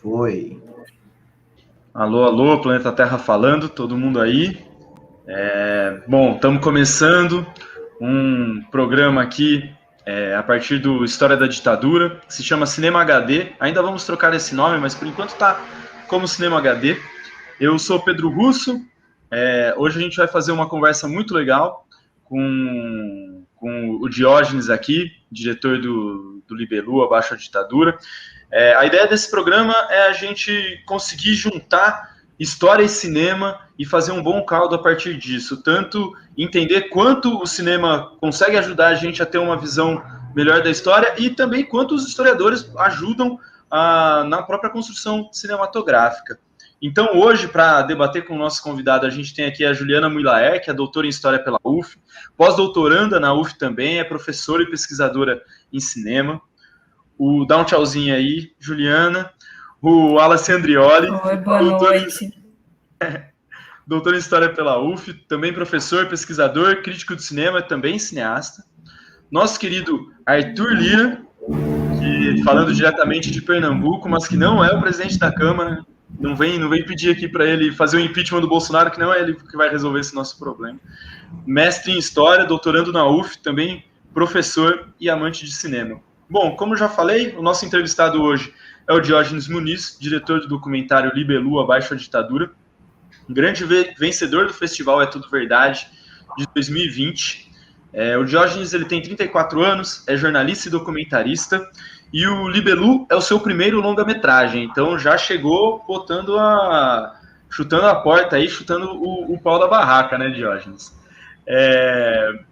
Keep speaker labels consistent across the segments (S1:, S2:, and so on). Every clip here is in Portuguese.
S1: Foi.
S2: Alô, alô, Planeta Terra falando, todo mundo aí? Bom, estamos começando um programa aqui a partir do História da Ditadura, que se chama Cinema HD. Ainda vamos trocar esse nome, mas por enquanto está como Cinema HD. Eu sou Pedro Russo. Hoje a gente vai fazer uma conversa muito legal com o Diógenes aqui, diretor do Libelu, Abaixo a Ditadura. A ideia desse programa é a gente conseguir juntar história e cinema e fazer um bom caldo a partir disso. Tanto entender quanto o cinema consegue ajudar a gente a ter uma visão melhor da história e também quanto os historiadores ajudam na própria construção cinematográfica. Então, hoje, para debater com o nosso convidado, a gente tem aqui a Juliana Muilaer, que é doutora em História pela UF, pós-doutoranda na UF também, é professora e pesquisadora em cinema. Dá um tchauzinho aí, Juliana. O Wallace Andrioli,
S3: Oi, boa noite.
S2: Doutor em História pela UF, também professor, pesquisador, crítico de cinema, também cineasta. Nosso querido Arthur Lira, que falando diretamente de Pernambuco, mas que não é o presidente da Câmara, não vem pedir aqui para ele fazer o impeachment do Bolsonaro, que não é ele que vai resolver esse nosso problema. Mestre em História, doutorando na UF, também professor e amante de cinema. Bom, como já falei, o nosso entrevistado hoje é o Diógenes Muniz, diretor do documentário Libelu, Abaixo a Ditadura, um grande vencedor do festival É Tudo Verdade, de 2020. O Diógenes ele tem 34 anos, é jornalista e documentarista, e o Libelu é o seu primeiro longa-metragem, então já chegou chutando a porta aí, chutando o pau da barraca, né, Diógenes?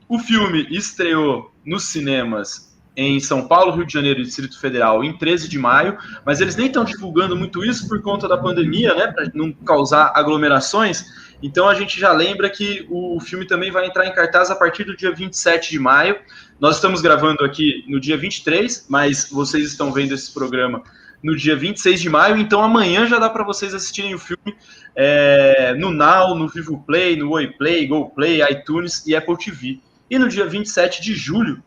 S2: O filme estreou nos cinemas em São Paulo, Rio de Janeiro e Distrito Federal em 13 de maio, mas eles nem estão divulgando muito isso por conta da pandemia, né, para não causar aglomerações. Então a gente já lembra que o filme também vai entrar em cartaz a partir do dia 27 de maio. Nós estamos gravando aqui no dia 23, mas vocês estão vendo esse programa no dia 26 de maio, então amanhã já dá para vocês assistirem o filme no Now, no Vivo Play, no Oi Play, Go Play, iTunes e Apple TV. E no dia 27 de julho,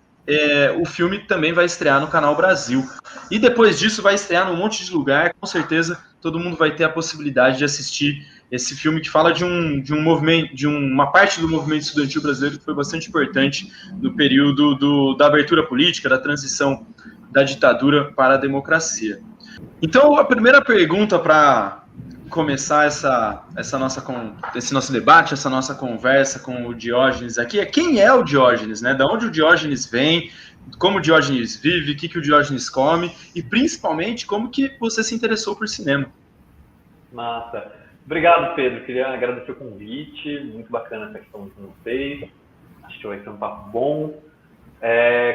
S2: o filme também vai estrear no Canal Brasil. E depois disso vai estrear num monte de lugar, com certeza todo mundo vai ter a possibilidade de assistir esse filme que fala de um movimento, de uma parte do movimento estudantil brasileiro que foi bastante importante no período da abertura política, da transição da ditadura para a democracia. Então, a primeira pergunta para começar esse nosso debate, essa nossa conversa com o Diógenes aqui é: quem é o Diógenes, né? Da onde o Diógenes vem, como o Diógenes vive, o que o Diógenes come e principalmente como que você se interessou por cinema.
S4: Massa. Obrigado, Pedro. Queria agradecer o convite. Muito bacana estar aqui falando com vocês. Acho que vai ser um papo bom.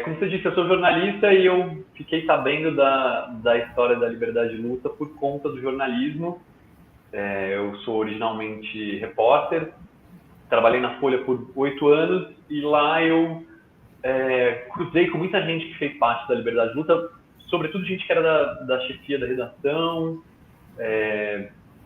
S4: Como você disse, eu sou jornalista e eu fiquei sabendo da história da liberdade de luta por conta do jornalismo. Eu sou originalmente repórter, trabalhei na Folha por 8 anos e lá eu cruzei com muita gente que fez parte da liberdade de luta, sobretudo gente que era da chefia da redação,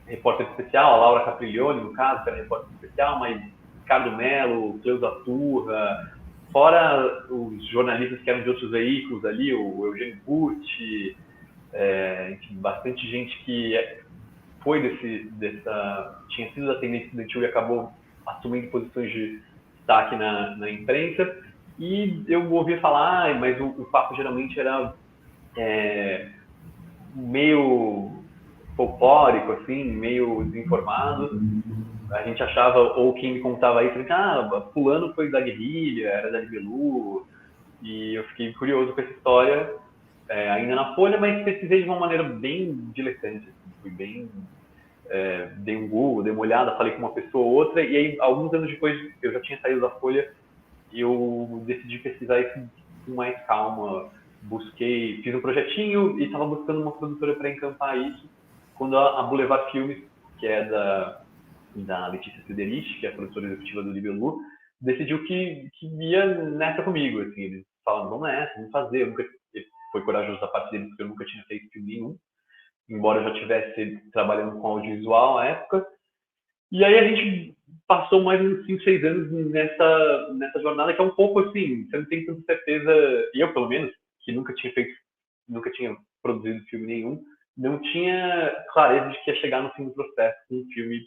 S4: repórter especial, a Laura Capriglione, no caso, que era repórter especial, mas Ricardo Mello, Cleusa Turra, fora os jornalistas que eram de outros veículos ali, o Eugênio Pucci, enfim, bastante gente que tinha sido da tendência estudantil e acabou assumindo posições de destaque na imprensa. E eu ouvia falar, mas o papo geralmente era meio folclórico, assim, meio desinformado. A gente achava, ou quem me contava isso, fulano foi da guerrilha, era da Libelu, e eu fiquei curioso com essa história, ainda na Folha, mas pesquisei de uma maneira bem diletante, assim, fui bem, dei um Google, dei uma olhada, falei com uma pessoa ou outra, e aí, alguns anos depois, eu já tinha saído da Folha, e eu decidi pesquisar isso com mais calma, fiz um projetinho e estava buscando uma produtora para encampar isso, quando a Boulevard Filmes, que é da Letícia Federici, que é a produtora executiva do Libelu, decidiu que ia nessa comigo, assim, eles falaram, vamos nessa, vamos fazer, foi corajoso da parte deles, porque eu nunca tinha feito filme nenhum, embora eu já estivesse trabalhando com audiovisual à época, e aí a gente passou mais uns 5, 6 anos nessa jornada, que é um pouco assim, você não tem tanta certeza, eu pelo menos, que nunca tinha produzido filme nenhum, não tinha clareza de que ia chegar no fim do processo com um filme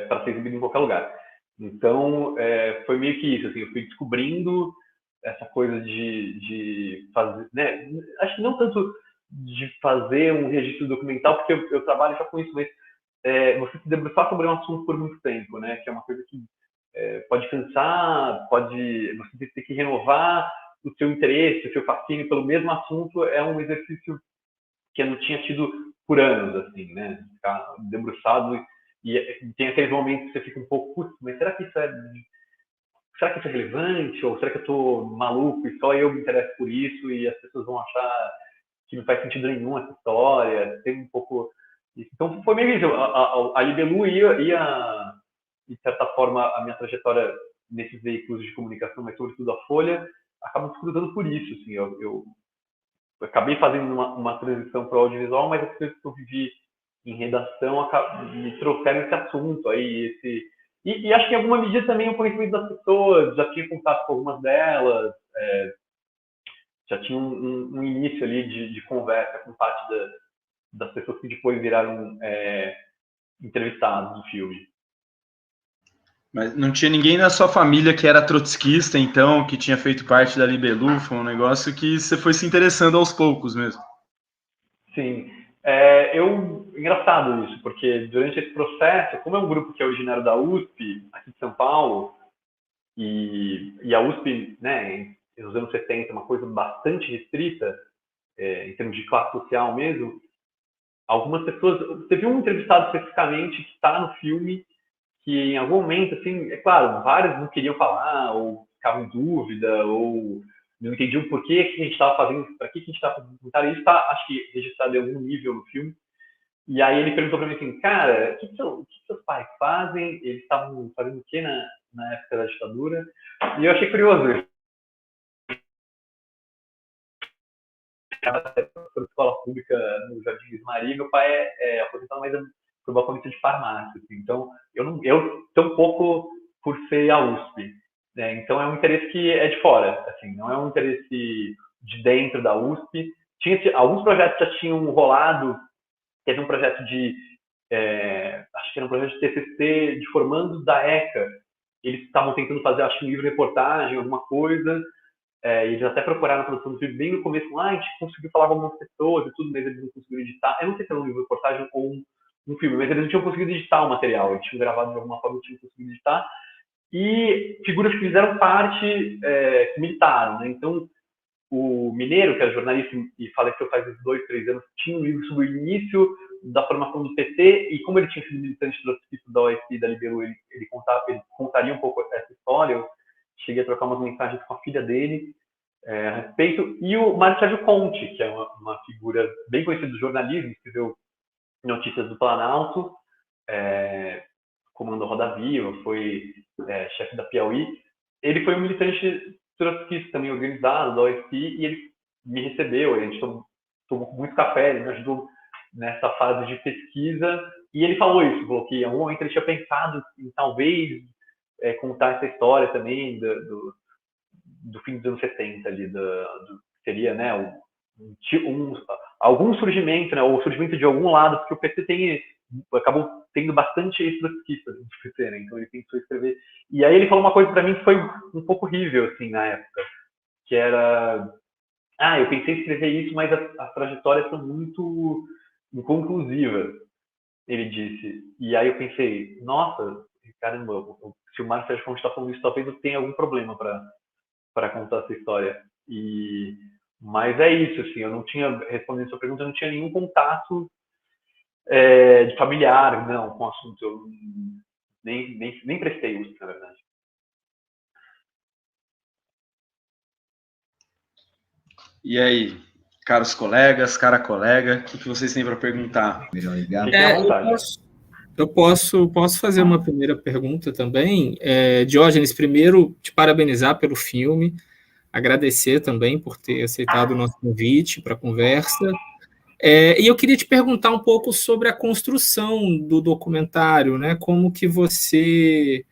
S4: para ser exibido em qualquer lugar. Então, foi meio que isso, assim, eu fui descobrindo essa coisa de fazer, né? Acho que não tanto de fazer um registro documental, porque eu trabalho já com isso, mas você se debruçar sobre um assunto por muito tempo, né? Que é uma coisa que pode cansar, você ter que renovar o seu interesse, o seu fascínio pelo mesmo assunto, é um exercício que eu não tinha tido por anos, assim, né? Ficar debruçado e tem aqueles momentos que você fica um pouco, putz, mas será que isso é relevante? Ou será que eu tô maluco e só eu me interesso por isso e as pessoas vão achar que não faz sentido nenhum essa história? Tem um pouco isso. Então foi meio isso. A Libelu ia, de certa forma, a minha trajetória nesses veículos de comunicação, mas sobretudo a Folha, acaba se cruzando por isso, assim. Eu acabei fazendo uma transição para o audiovisual, mas as coisas que eu vivi em redação me trouxeram esse assunto aí, e acho que em alguma medida também o conhecimento das pessoas, já tinha contato com algumas delas, já tinha um início ali de conversa com parte das pessoas que depois viraram entrevistados do filme.
S2: Mas não tinha ninguém na sua família que era trotskista, então, que tinha feito parte da Libelu, foi um negócio que você foi se interessando aos poucos mesmo.
S4: Sim. Engraçado isso, porque durante esse processo, como é um grupo que é originário da USP, aqui de São Paulo, e a USP, né, nos anos 70, uma coisa bastante restrita, em termos de classe social mesmo, algumas pessoas... Teve um entrevistado especificamente que está no filme, que em algum momento, assim, é claro, vários não queriam falar, ou ficavam em dúvida, ou não entendiam por que a gente estava fazendo, para que a gente estava fazendo comentário. Isso está, acho que, registrado em algum nível no filme. E aí ele perguntou para mim assim, cara, o que seus pais fazem? Eles estavam fazendo o que na época da ditadura? E eu achei curioso. Professor de escola pública no Jardim Luiz Maria, meu pai é aposentado, mas foi balconista de farmácia. Assim. Então, eu tão pouco por ser a USP. Né? Então, é um interesse que é de fora. Assim, não é um interesse de dentro da USP. Alguns projetos já tinham rolado. Teve um projeto acho que era um projeto de TCC de formandos da ECA. Eles estavam tentando fazer, acho que um livro-reportagem, alguma coisa. Eles até procuraram a produção do filme bem no começo, a gente conseguiu falar com algumas pessoas e tudo, mas eles não conseguiram editar. Eu não sei se era um livro-reportagem ou um filme, mas eles não tinham conseguido editar o material. Eles tinham gravado de alguma forma, não tinham conseguido editar. E figuras que fizeram parte, que militaram, né? Então, o Mineiro, que era jornalista e faleceu faz uns 2, 3 anos, tinha um livro sobre o início da formação do PT, e como ele tinha sido militante trotskista da OSI e da Libelu, ele contaria um pouco essa história. Eu cheguei a trocar umas mensagens com a filha dele a respeito. E o Mário Sérgio Conte, que é uma figura bem conhecida do jornalismo, escreveu Notícias do Planalto, comandou Roda Viva, foi chefe da Piauí. Ele foi um militante trotskista também organizado da OSI, e ele me recebeu, a gente tomou muito café, ele me ajudou nessa fase de pesquisa, e ele falou isso, falou que em algum momento ele tinha pensado em talvez contar essa história também do fim dos anos 70 ali, seria, né, algum surgimento, né, ou surgimento de algum lado, porque o PT acabou tendo bastante ex-trotskistas no PT, né, então ele pensou em escrever. E aí ele falou uma coisa para mim que foi um pouco horrível, assim, na época, que era, eu pensei em escrever isso, mas as trajetórias são muito inconclusivas, ele disse. E aí eu pensei, nossa, caramba, se o Mário Sérgio Conte está falando isso, talvez eu tenha algum problema para contar essa história. Mas é isso, assim, eu não tinha, respondendo a sua pergunta, eu não tinha nenhum contato de familiar, não, com o assunto. Eu nem prestei USP, na verdade.
S2: E aí, caros colegas, cara colega, o que vocês têm para perguntar?
S1: Eu posso fazer uma primeira pergunta também. Diógenes, primeiro, te parabenizar pelo filme, agradecer também por ter aceitado o nosso convite para a conversa. E eu queria te perguntar um pouco sobre a construção do documentário, né? Como que você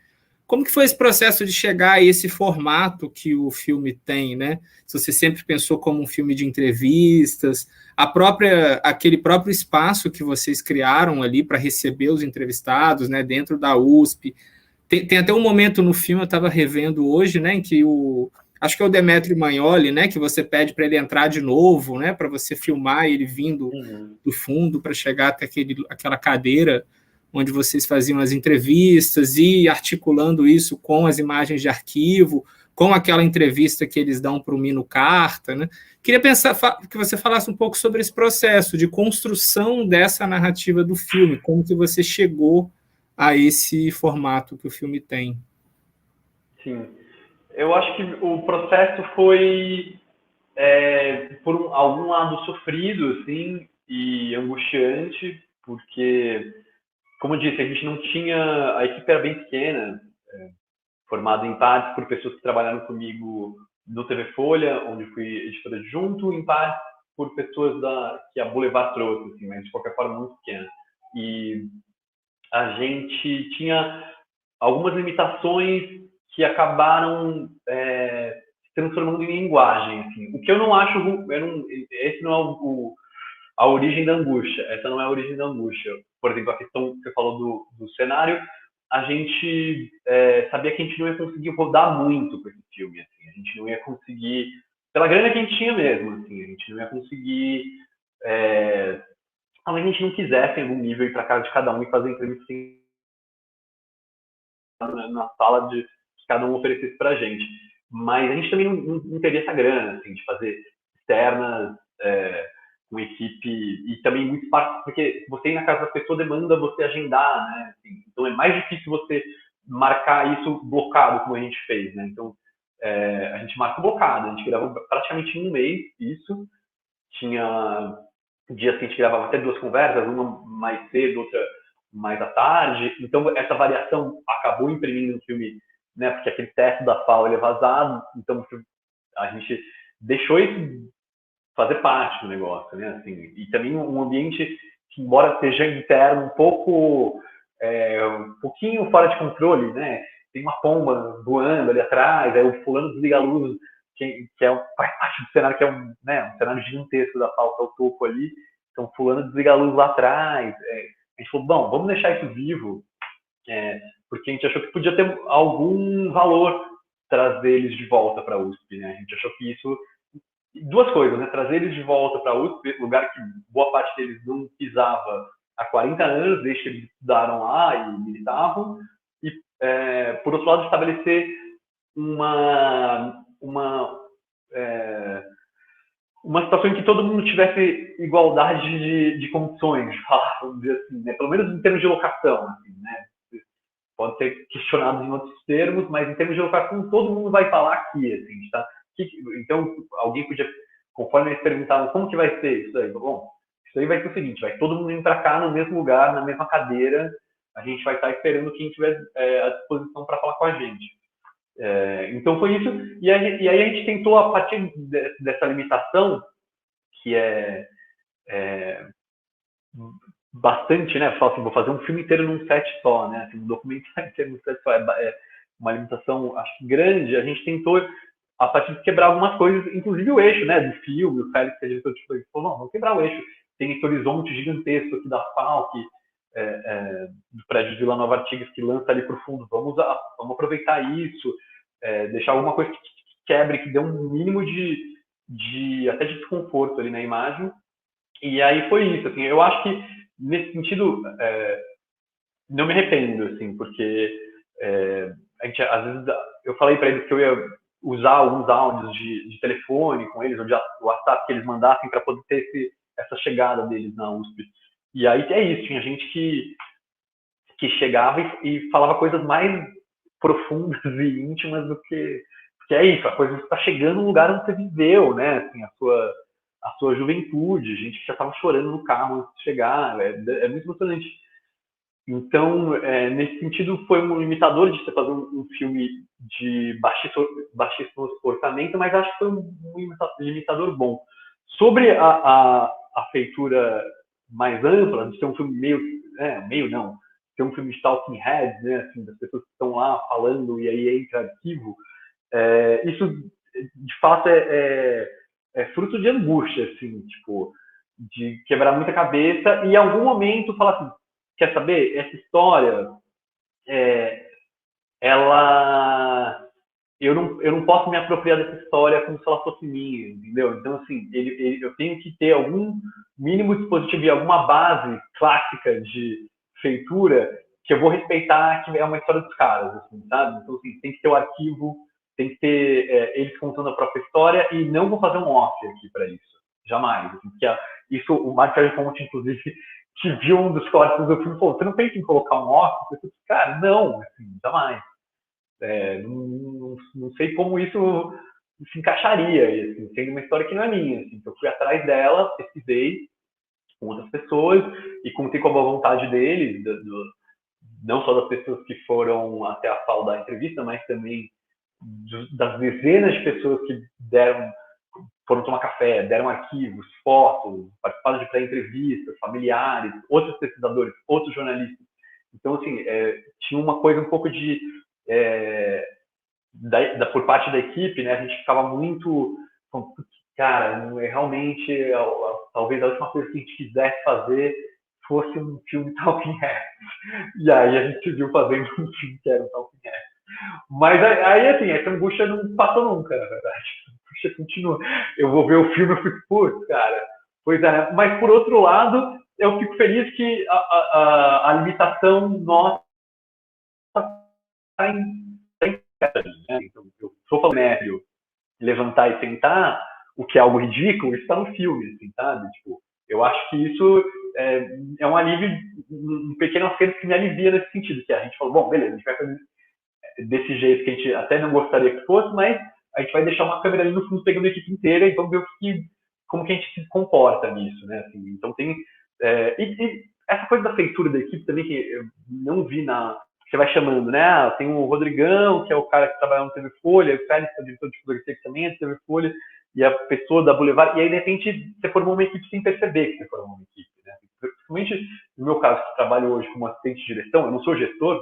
S1: Como que foi esse processo de chegar a esse formato que o filme tem, né? Se você sempre pensou como um filme de entrevistas, aquele próprio espaço que vocês criaram ali para receber os entrevistados, né, dentro da USP. Tem até um momento no filme, eu estava revendo hoje, né, em que acho que é o Demetrio Magnoli, né, que você pede para ele entrar de novo, né, para você filmar ele vindo do fundo para chegar até aquela cadeira onde vocês faziam as entrevistas e articulando isso com as imagens de arquivo, com aquela entrevista que eles dão para o Mino Carta, né? Queria que você falasse um pouco sobre esse processo de construção dessa narrativa do filme, como que você chegou a esse formato que o filme tem.
S4: Sim. Eu acho que o processo foi, por algum lado, sofrido, assim, e angustiante, porque, como eu disse, a gente não tinha... A equipe era bem pequena, formada em partes por pessoas que trabalharam comigo no TV Folha, onde fui editora adjunto, em partes por pessoas que a Boulevard trouxe, assim, mas de qualquer forma muito pequena. E a gente tinha algumas limitações que acabaram se transformando em linguagem. Assim. O que eu não acho... esse não é a origem da angústia. Essa não é a origem da angústia. Por exemplo, a questão que você falou do cenário, a gente sabia que a gente não ia conseguir rodar muito com esse filme. Assim. A gente não ia conseguir... Pela grana que a gente tinha mesmo. Assim, a gente não ia conseguir... talvez a gente não quisesse, em algum nível, ir para casa de cada um e fazer entrevista na sala que cada um oferecesse para a gente. Mas a gente também não teria essa grana, assim, de fazer externas com equipe e também muito fácil, porque você ir na casa da pessoa demanda você agendar, né? Assim, então é mais difícil você marcar isso blocado, como a gente fez, né? Então, a gente marca blocado, a gente gravou praticamente em um mês isso, tinha dias que a gente gravava até 2 conversas, uma mais cedo, outra mais à tarde, então essa variação acabou imprimindo no filme, né, porque aquele teste da FAO ele é vazado, então a gente deixou isso fazer parte do negócio, né, assim, e também um ambiente que, embora seja interno, um pouquinho fora de controle, né, tem uma pomba voando ali atrás, aí o fulano desliga a luz, faz parte do cenário, que é um cenário gigantesco da FAO, que é o topo ali, então fulano desliga a luz lá atrás, a gente falou, bom, vamos deixar isso vivo, porque a gente achou que podia ter algum valor trazer eles de volta para a USP, né? A gente achou que isso... Duas coisas, né? Trazer eles de volta para a USP, lugar que boa parte deles não pisava há 40 anos, desde que eles estudaram lá e militavam, e, por outro lado, estabelecer uma situação em que todo mundo tivesse igualdade de condições, vamos dizer assim, né? Pelo menos em termos de locação, assim, né? Pode ser questionado em outros termos, mas em termos de locação, todo mundo vai falar aqui, assim, tá? Então, alguém podia, conforme eles perguntavam como que vai ser isso aí, bom, isso aí vai ser o seguinte, vai todo mundo vir para cá no mesmo lugar, na mesma cadeira, a gente vai estar esperando quem tiver à disposição para falar com a gente. Então foi isso, e aí a gente tentou, a partir dessa limitação, que bastante, né? Falar assim, vou fazer um filme inteiro num set só, né? Assim, um documentário inteiro num set só é uma limitação, acho que grande. A gente tentou, a partir de quebrar algumas coisas, inclusive o eixo, né? Do filme, o Félix, que é diretor de filme, falou, não, vamos quebrar o eixo. Tem esse horizonte gigantesco aqui da FAO, do prédio de Vila Nova Artigas, que lança ali para o fundo. Vamos aproveitar isso, deixar alguma coisa que quebre, que dê um mínimo até de desconforto ali na imagem. E aí foi isso, assim, eu acho que nesse sentido não me arrependo, assim, porque a gente, às vezes, eu falei para eles que eu ia usar alguns áudios de telefone com eles, ou de WhatsApp que eles mandassem para poder ter essa chegada deles na USP. E aí é isso, tinha gente que chegava e falava coisas mais profundas e íntimas do que é isso, a coisa está chegando num lugar onde você viveu, né, assim, a sua juventude, gente que já estava chorando no carro antes de chegar, é muito emocionante. Então, nesse sentido, foi um limitador de você fazer um filme de baixíssimo orçamento, mas acho que foi um limitador bom. Sobre a feitura mais ampla, de ser um filme meio não, ser um filme de talking heads, né, assim, das pessoas que estão lá falando e aí entra arquivo, isso de fato é fruto de angústia, assim, tipo, de quebrar muita cabeça e em algum momento falar assim, quer saber, essa história, eu não posso me apropriar dessa história como se ela fosse minha, entendeu? Então, assim, eu tenho que ter algum mínimo dispositivo e alguma base clássica de feitura que eu vou respeitar, que é uma história dos caras, assim, sabe? Então, assim, tem que ter o arquivo, tem que ter eles contando a própria história e não vou fazer um off aqui para isso. Jamais. Assim, porque isso, o Mark Ponte, inclusive, que viu um dos cortes do filme, falou, você não pensa em colocar um off? Eu falei, cara, não, assim, jamais. Não sei como isso se encaixaria, assim, sendo uma história que não é minha. Assim, eu fui atrás dela, pesquisei com outras pessoas e contei com a boa vontade deles, não só das pessoas que foram até a fala da entrevista, mas também das dezenas de pessoas que foram tomar café, deram arquivos, fotos, participaram de pré-entrevistas, familiares, outros pesquisadores, outros jornalistas. Então, assim, tinha uma coisa um pouco de... por parte da equipe, né, a gente ficava muito... Cara, realmente, talvez a última coisa que a gente quisesse fazer fosse um filme Talking Heads. E aí a gente viu fazendo um filme que era um Talking Heads. Mas aí, assim, essa angústia não passou nunca, na verdade. A angústia continua. Eu vou ver o filme e fico, putz, cara. Pois é, né? Mas, por outro lado, eu fico feliz que a limitação nossa está em né? Então, eu sou falando levantar e sentar, o que é algo ridículo, isso está no filme, assim, sabe? Tipo, eu acho que isso é um alívio, um pequeno acerto que me alivia nesse sentido, que a gente falou, bom, beleza, a gente vai fazer desse jeito que a gente até não gostaria que fosse, mas a gente vai deixar uma câmera ali no fundo pegando a equipe inteira e vamos ver como que a gente se comporta nisso, né? Assim, então tem... e essa coisa da feitura da equipe também, que eu não vi você vai chamando, né? Tem o Rodrigão, que é o cara que trabalha no TV Folha, o Félix, que é o diretor de fotografia que também é do TV Folha, e a pessoa da Boulevard, e aí, de repente, você formou uma equipe sem perceber que você formou uma equipe, né? Principalmente no meu caso, que trabalho hoje como assistente de direção, eu não sou gestor,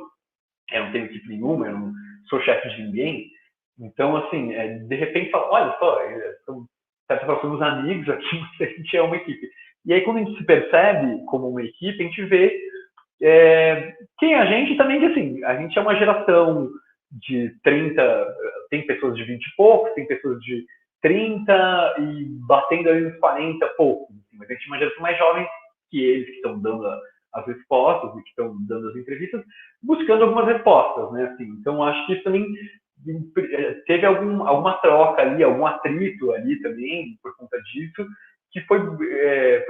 S4: eu não tenho equipe nenhuma, eu não sou chefe de ninguém, então, assim, de repente, fala, olha só, somos amigos aqui, mas a gente é uma equipe. E aí, quando a gente se percebe como uma equipe, a gente vê quem a gente também, que assim, a gente é uma geração de 30, tem pessoas de 20 e poucos, tem pessoas de 30 e batendo ali nos 40 e poucos, assim, mas a gente é uma geração mais jovem que eles, que estão dando as respostas e que estão dando as entrevistas, buscando algumas respostas, né, assim, então acho que isso também teve alguma troca ali, algum atrito ali também, por conta disso, que foi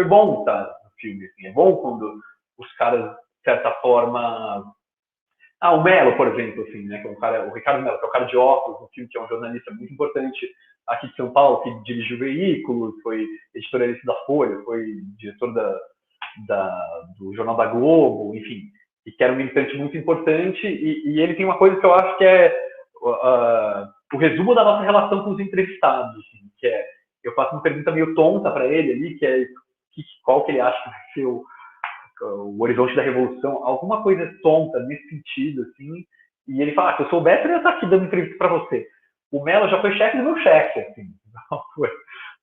S4: bom, tá, no filme, assim, é bom quando os caras, de certa forma... o Mello, por exemplo, assim, né, que é o Ricardo Mello, que é o cara de óculos, um filme que é um jornalista muito importante aqui de São Paulo, que dirigiu o Veículo, foi editorialista da Folha, foi diretor do Jornal da Globo, enfim, e que era um militante muito importante, e ele tem uma coisa que eu acho que é o resumo da nossa relação com os entrevistados, assim, que eu faço uma pergunta meio tonta para ele ali, que é qual que ele acha que vai ser o horizonte da revolução, alguma coisa tonta nesse sentido, assim, e ele fala, se eu soubesse, eu ia estar aqui dando entrevista para você. O Mello já foi chefe do meu chefe, assim.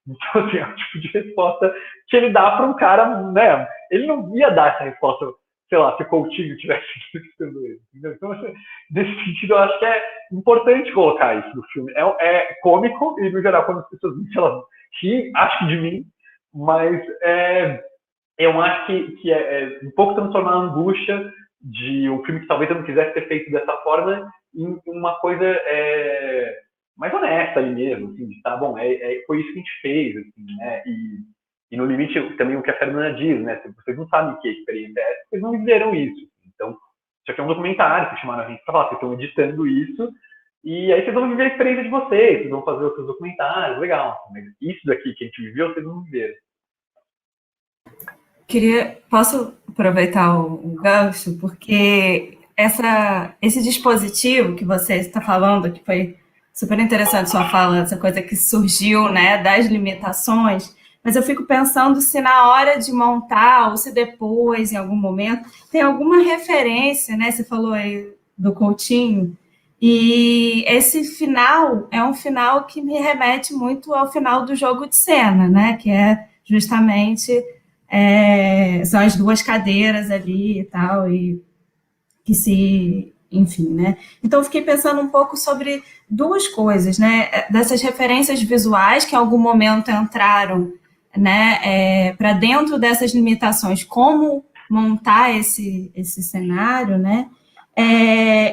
S4: Então, assim, é o tipo de resposta que ele dá para um cara, né? Ele não ia dar essa resposta, sei lá, se o Coutinho tivesse entrevistando ele. Entendeu? Então, assim, nesse sentido, eu acho que é importante colocar isso no filme. É cômico, e no geral, quando as pessoas dizem, elas riem, acho que de mim, mas eu acho que é um pouco transformar a angústia de um filme que talvez eu não quisesse ter feito dessa forma em uma coisa mais honesta ali mesmo, assim, de tá bom, foi isso que a gente fez, assim, né, e no limite também o que a Fernanda diz, né, vocês não sabem o que é experiência é, vocês não viveram isso, então isso aqui é um documentário, vocês chamaram a gente para falar, vocês estão editando isso, e aí vocês vão viver a experiência de vocês vão fazer outros documentários, legal, mas isso daqui que a gente viveu, vocês não viveram.
S3: Posso aproveitar o gancho, porque esse dispositivo que você está falando, que foi super interessante sua fala, essa coisa que surgiu, né, das limitações, mas eu fico pensando se na hora de montar, ou se depois, em algum momento, tem alguma referência, né? Você falou aí do Coutinho, e esse final é um final que me remete muito ao final do Jogo de Cena, né? Que é justamente são as duas cadeiras ali e tal, e que se, enfim, né? Então eu fiquei pensando um pouco sobre duas coisas, né? Dessas referências visuais que em algum momento entraram, né, para dentro dessas limitações, como montar esse cenário, né?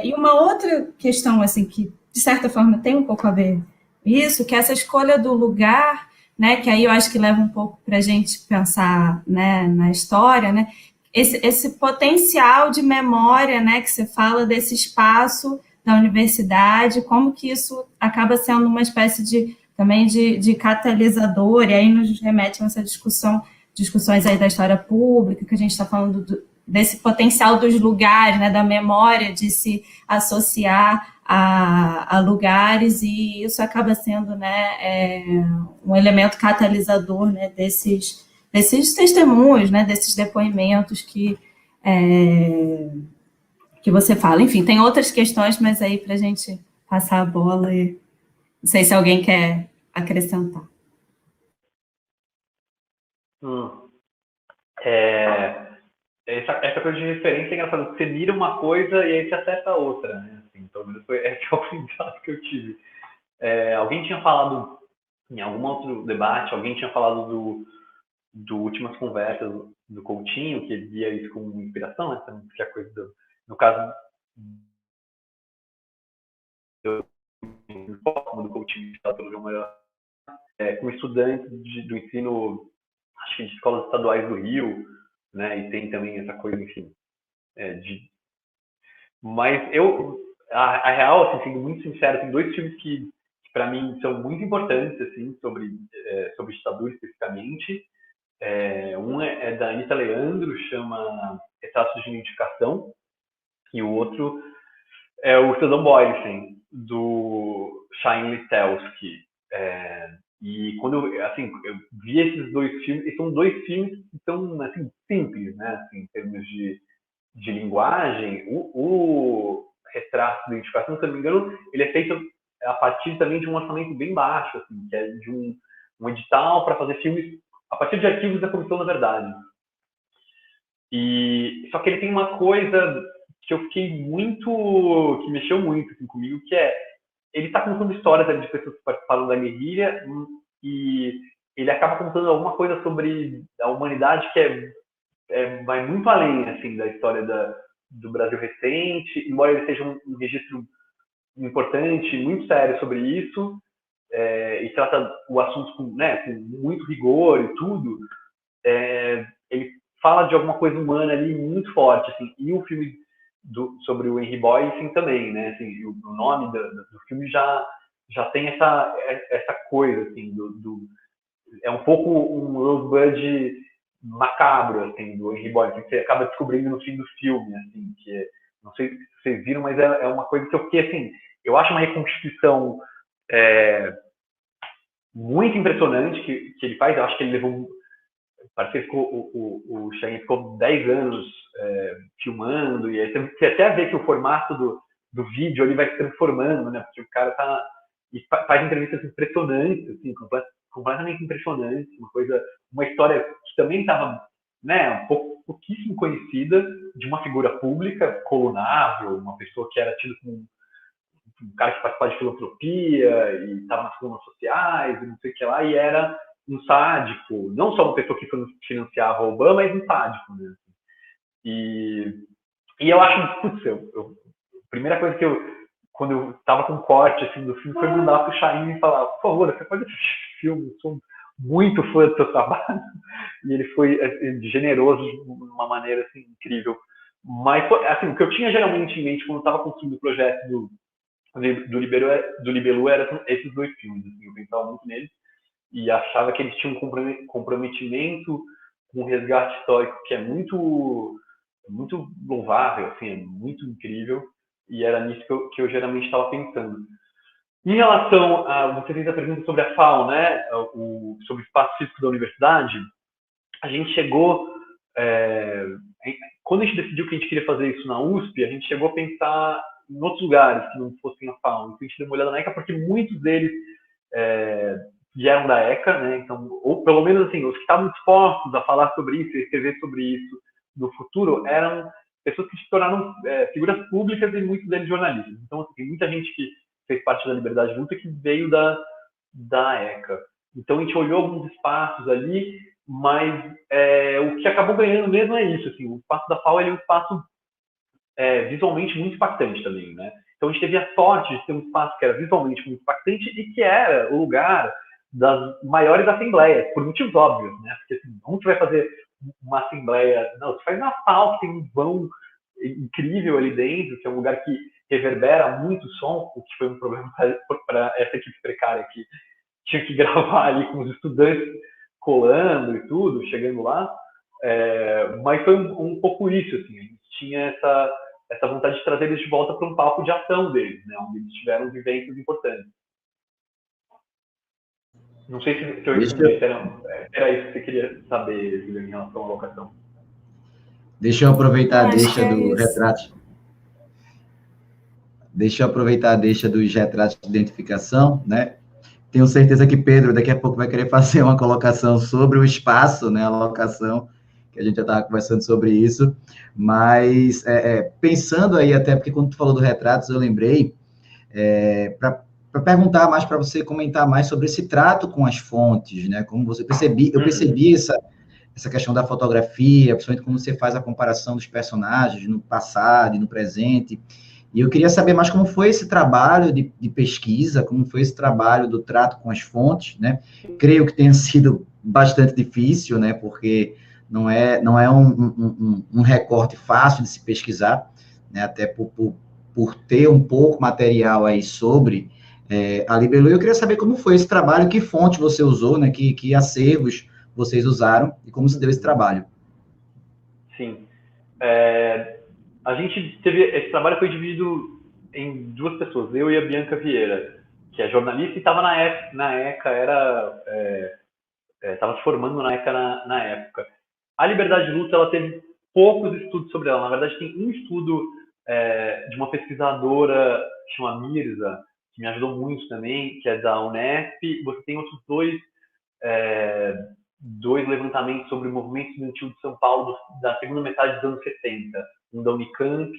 S3: E uma outra questão, assim, que de certa forma tem um pouco a ver com isso, que é essa escolha do lugar, né? Que aí eu acho que leva um pouco para a gente pensar, né, na história, né? Esse potencial de memória, né, que você fala desse espaço da universidade, como que isso acaba sendo uma espécie de também de catalisador, e aí nos remete a essa discussões aí da história pública, que a gente está falando desse potencial dos lugares, né, da memória de se associar a lugares, e isso acaba sendo, né, um elemento catalisador, né, desses testemunhos, né, desses depoimentos que você fala. Enfim, tem outras questões, mas aí para a gente passar a bola e não sei se alguém quer acrescentar.
S4: Essa coisa de referência é engraçada. Você mira uma coisa e aí você acerta a outra, né? Assim, pelo menos foi esse é o aprendizado que eu tive. Alguém tinha falado, em algum outro debate, alguém tinha falado do Últimas Conversas do Coutinho, que via isso como inspiração, né? Que é a coisa no caso do Coutinho, pelo João Maior, com estudantes do ensino, acho que de escolas estaduais do Rio, né? E tem também essa coisa, enfim, mas a real, assim, sendo muito sincero, tem dois filmes que para mim são muito importantes, assim, sobre ditadura especificamente. Um é da Anita Leandro, chama Retratos de Identificação, e o outro é o Cidadão Boysen, do Chaim Littelsky. E quando eu vi esses dois filmes, e são dois filmes que são assim, simples, né, assim, em termos de linguagem. O Retrato de Identificação, se eu não me engano, ele é feito a partir também de um orçamento bem baixo, assim, que é de um edital para fazer filmes a partir de arquivos da Comissão da Verdade. E só que ele tem uma coisa que eu fiquei que mexeu muito assim, comigo, que ele está contando histórias de pessoas que participaram da guerrilha, e ele acaba contando alguma coisa sobre a humanidade que vai muito além, assim, da história do Brasil recente, embora ele seja um registro importante, muito sério sobre isso, e trata o assunto com muito rigor e tudo. Ele fala de alguma coisa humana ali muito forte, assim, e o filme sobre o Henry Boyce também, né, assim, o nome do filme já tem essa coisa, assim, é um pouco um Rosebud macabro, assim, do Henry Boyce, que você acaba descobrindo no fim do filme, assim, que não sei se vocês viram, mas é uma coisa que eu fiquei, assim, eu acho uma reconstituição muito impressionante que ele faz. Eu acho que ele levou, parece que o Chain ficou 10 anos filmando, e aí você até vê que o formato do vídeo ele vai se transformando, né, porque o cara e faz entrevistas impressionantes, assim, completamente impressionantes, uma história que também estava, né, pouquíssimo conhecida, de uma figura pública, colunável, uma pessoa que era tida como um cara que participava de filantropia e estava nas colunas sociais e não sei o que lá, e era um sádico, não só uma pessoa que financiava o Obama, mas um sádico, né? E eu acho, putz, a primeira coisa quando eu estava com corte assim, do filme, foi mandar pro Chaim e falar, por favor, você pode assistir filme, eu sou muito fã do seu trabalho. E ele foi generoso de uma maneira assim, incrível. Mas, assim, o que eu tinha geralmente em mente quando eu estava construindo o projeto do Libelu eram esses dois filmes. Assim, eu pensava muito neles e achava que eles tinham um comprometimento com um resgate histórico que é muito louvável, assim, é muito incrível, e era nisso que eu geralmente estava pensando. Em relação a, você fez a pergunta sobre a FAO, né, sobre o espaço físico da universidade, a gente chegou, quando a gente decidiu que a gente queria fazer isso na USP, a gente chegou a pensar em outros lugares que não fossem a FAO. Então a gente deu uma olhada na ECA, porque muitos deles vieram da ECA, né, então, ou pelo menos assim, os que estavam dispostos a falar sobre isso, a escrever sobre isso no futuro, eram pessoas que se tornaram figuras públicas e muitos deles jornalistas. Então, assim, tem muita gente que fez parte da Liberdade de Luta que veio da ECA. Então, a gente olhou alguns espaços ali, mas o que acabou ganhando mesmo é isso. Assim, o espaço da FAO é um espaço visualmente muito impactante também, né? Então, a gente teve a sorte de ter um espaço que era visualmente muito impactante e que era o lugar das maiores assembleias, por motivos óbvios, né? Porque, assim, onde você vai fazer uma assembleia? Não, você faz na FAO, que tem um vão incrível ali dentro, que é um lugar que reverbera muito som, o que foi um problema para essa equipe precária que tinha que gravar ali com os estudantes colando e tudo, chegando lá. Mas foi um pouco isso, assim, a gente tinha essa vontade de trazer eles de volta para um palco de ação deles, né, onde eles tiveram vivências importantes. Não sei se eu respondi, era isso que você queria saber, em relação à locação.
S5: Deixa eu aproveitar a deixa do retrato. Deixa eu aproveitar a deixa dos retratos de identificação, né? Tenho certeza que Pedro daqui a pouco vai querer fazer uma colocação sobre o espaço, né? A locação, que a gente já estava conversando sobre isso. Mas, pensando aí, até porque quando tu falou do retratos, eu lembrei, para perguntar mais, para você comentar mais sobre esse trato com as fontes, né? Como você eu percebi essa questão da fotografia, principalmente quando você faz a comparação dos personagens no passado e no presente. E eu queria saber mais como foi esse trabalho de pesquisa, como foi esse trabalho do trato com as fontes, né? Creio que tenha sido bastante difícil, né? Porque não é um recorte fácil de se pesquisar, né? Até por ter um pouco material aí sobre a Libelu. Eu queria saber como foi esse trabalho, que fonte você usou, né? Que acervos vocês usaram e como se deu esse trabalho.
S4: Sim. A gente teve... Esse trabalho foi dividido em duas pessoas, eu e a Bianca Vieira, que é jornalista e estava na ECA, estava se formando na ECA na época. A Liberdade de Luta, ela teve poucos estudos sobre ela. Na verdade, tem um estudo de uma pesquisadora que chama Mirza, que me ajudou muito também, que é da Unesp. Você tem outros dois levantamentos sobre o movimento estudantil de São Paulo da segunda metade dos anos 70. Um da Unicamp,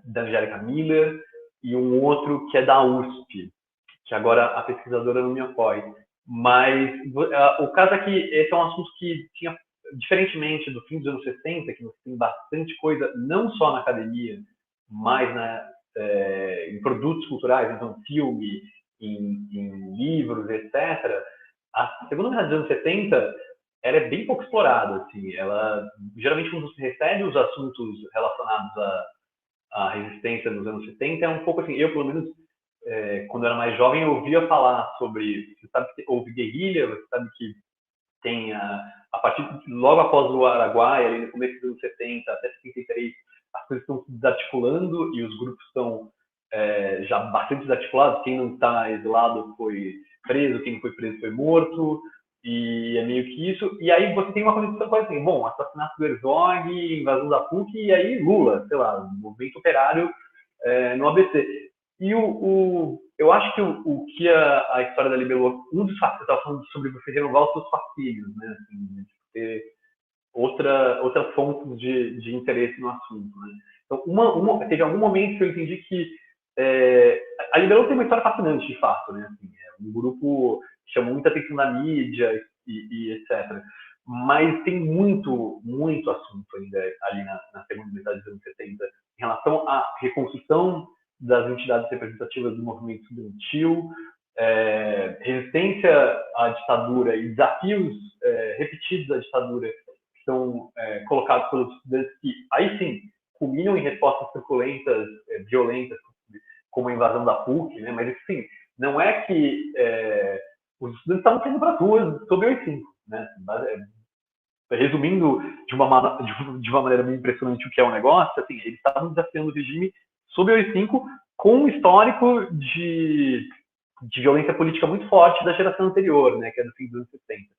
S4: da Angélica Miller, e um outro que é da USP, que agora a pesquisadora não me ocorre. Mas o caso é que esse é um assunto que tinha, diferentemente do fim dos anos 60, que você tem bastante coisa, não só na academia, mas em produtos culturais, então filme, em livros, etc., a segunda metade dos anos 70 ela é bem pouco explorada. Assim. Ela, geralmente, quando você recebe os assuntos relacionados à resistência nos anos 70, é um pouco assim, eu, pelo menos, quando eu era mais jovem, eu ouvia falar sobre, você sabe que houve guerrilha, você sabe que tem, logo após o Araguaia, ali no começo dos anos 70 até 73, as coisas estão se desarticulando e os grupos estão já bastante desarticulados. Quem não está exilado foi preso, quem foi preso foi morto, e é meio que isso. E aí você tem uma conexão com assim, bom, assassinato do Herzog, invasão da PUC, e aí Lula, sei lá, movimento operário no ABC. E eu acho que o que a história da Libelu, um dos fatos que você estava falando sobre você renovar os seus fascínios, né, assim, ter outra fonte de interesse no assunto, né. Então, teve algum momento que eu entendi que a Libelu tem uma história fascinante, de fato, né, assim, um grupo que chamou muita atenção da mídia e etc. Mas tem muito assunto ainda ali na segunda metade dos anos 70 em relação à reconstrução das entidades representativas do movimento estudantil, resistência à ditadura e desafios repetidos à ditadura que são colocados pelos estudantes, que aí sim culminam em respostas truculentas, violentas, como a invasão da PUC, né? Mas assim, não é que os estudantes estavam saindo para as ruas sob o 85, né? Resumindo de uma maneira meio impressionante o que é o negócio, assim, eles estavam desafiando o regime sob o 85 com um histórico de violência política muito forte da geração anterior, né, que é do fim dos anos 70.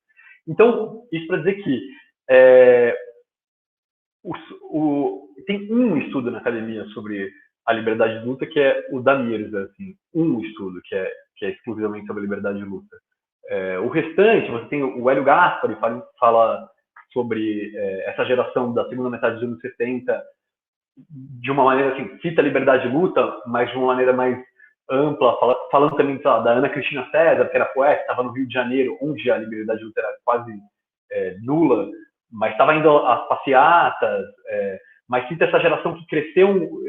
S4: Então, isso para dizer que tem um estudo na academia sobre a liberdade de luta, que é o da Mirza, assim, um estudo que é exclusivamente sobre a liberdade de luta. O restante, você tem o Hélio Gaspari, fala sobre essa geração da segunda metade dos anos 70, de uma maneira assim, cita a liberdade de luta, mas de uma maneira mais ampla, falando também da Ana Cristina César, que era poeta, estava no Rio de Janeiro, onde a liberdade de luta era quase nula, mas estava indo às passeatas, mas cita essa geração que cresceu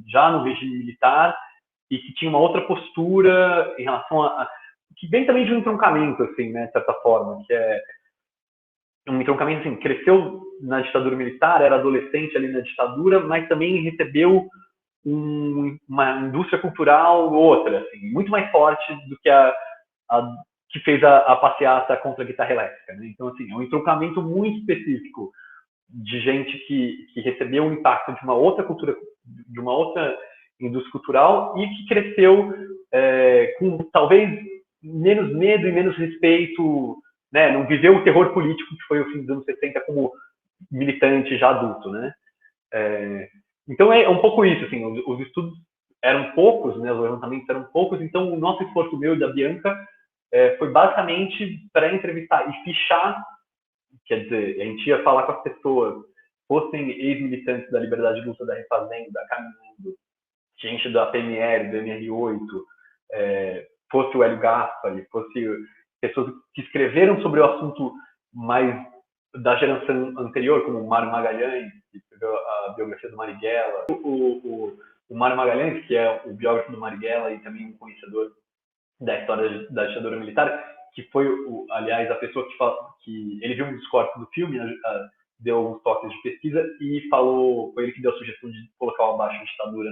S4: já no regime militar e que tinha uma outra postura em relação que vem também de um entroncamento, assim, né, de certa forma, que é um entroncamento, assim, cresceu na ditadura militar, era adolescente ali na ditadura, mas também recebeu uma indústria cultural outra, assim, muito mais forte do que que fez a passeata contra a guitarra elétrica, né? Então, assim, é um entroncamento muito específico de gente que recebeu o impacto de uma outra cultura, de uma outra indústria cultural e que cresceu com talvez menos medo e menos respeito, né? Não viveu o terror político que foi o fim dos anos 70 como militante já adulto, né? Então é um pouco isso, assim, os estudos eram poucos, né? Os levantamentos eram poucos, então o nosso esforço, meu e da Bianca, foi basicamente para entrevistar e fichar, quer dizer, a gente ia falar com as pessoas, fossem ex-militantes da Liberdade de Luta da Refazenda, Caminhando, gente da PML, do MR8, fosse o Hélio Gaspari, fosse pessoas que escreveram sobre o assunto mais da geração anterior, como o Mário Magalhães, que escreveu a biografia do Marighella, o Mário Magalhães, que é o biógrafo do Marighella e também um conhecedor da história da ditadura militar, que foi, aliás, a pessoa que ele viu um dos cortes do filme, deu alguns toques de pesquisa e foi ele que deu a sugestão de colocar o abaixo de ditadura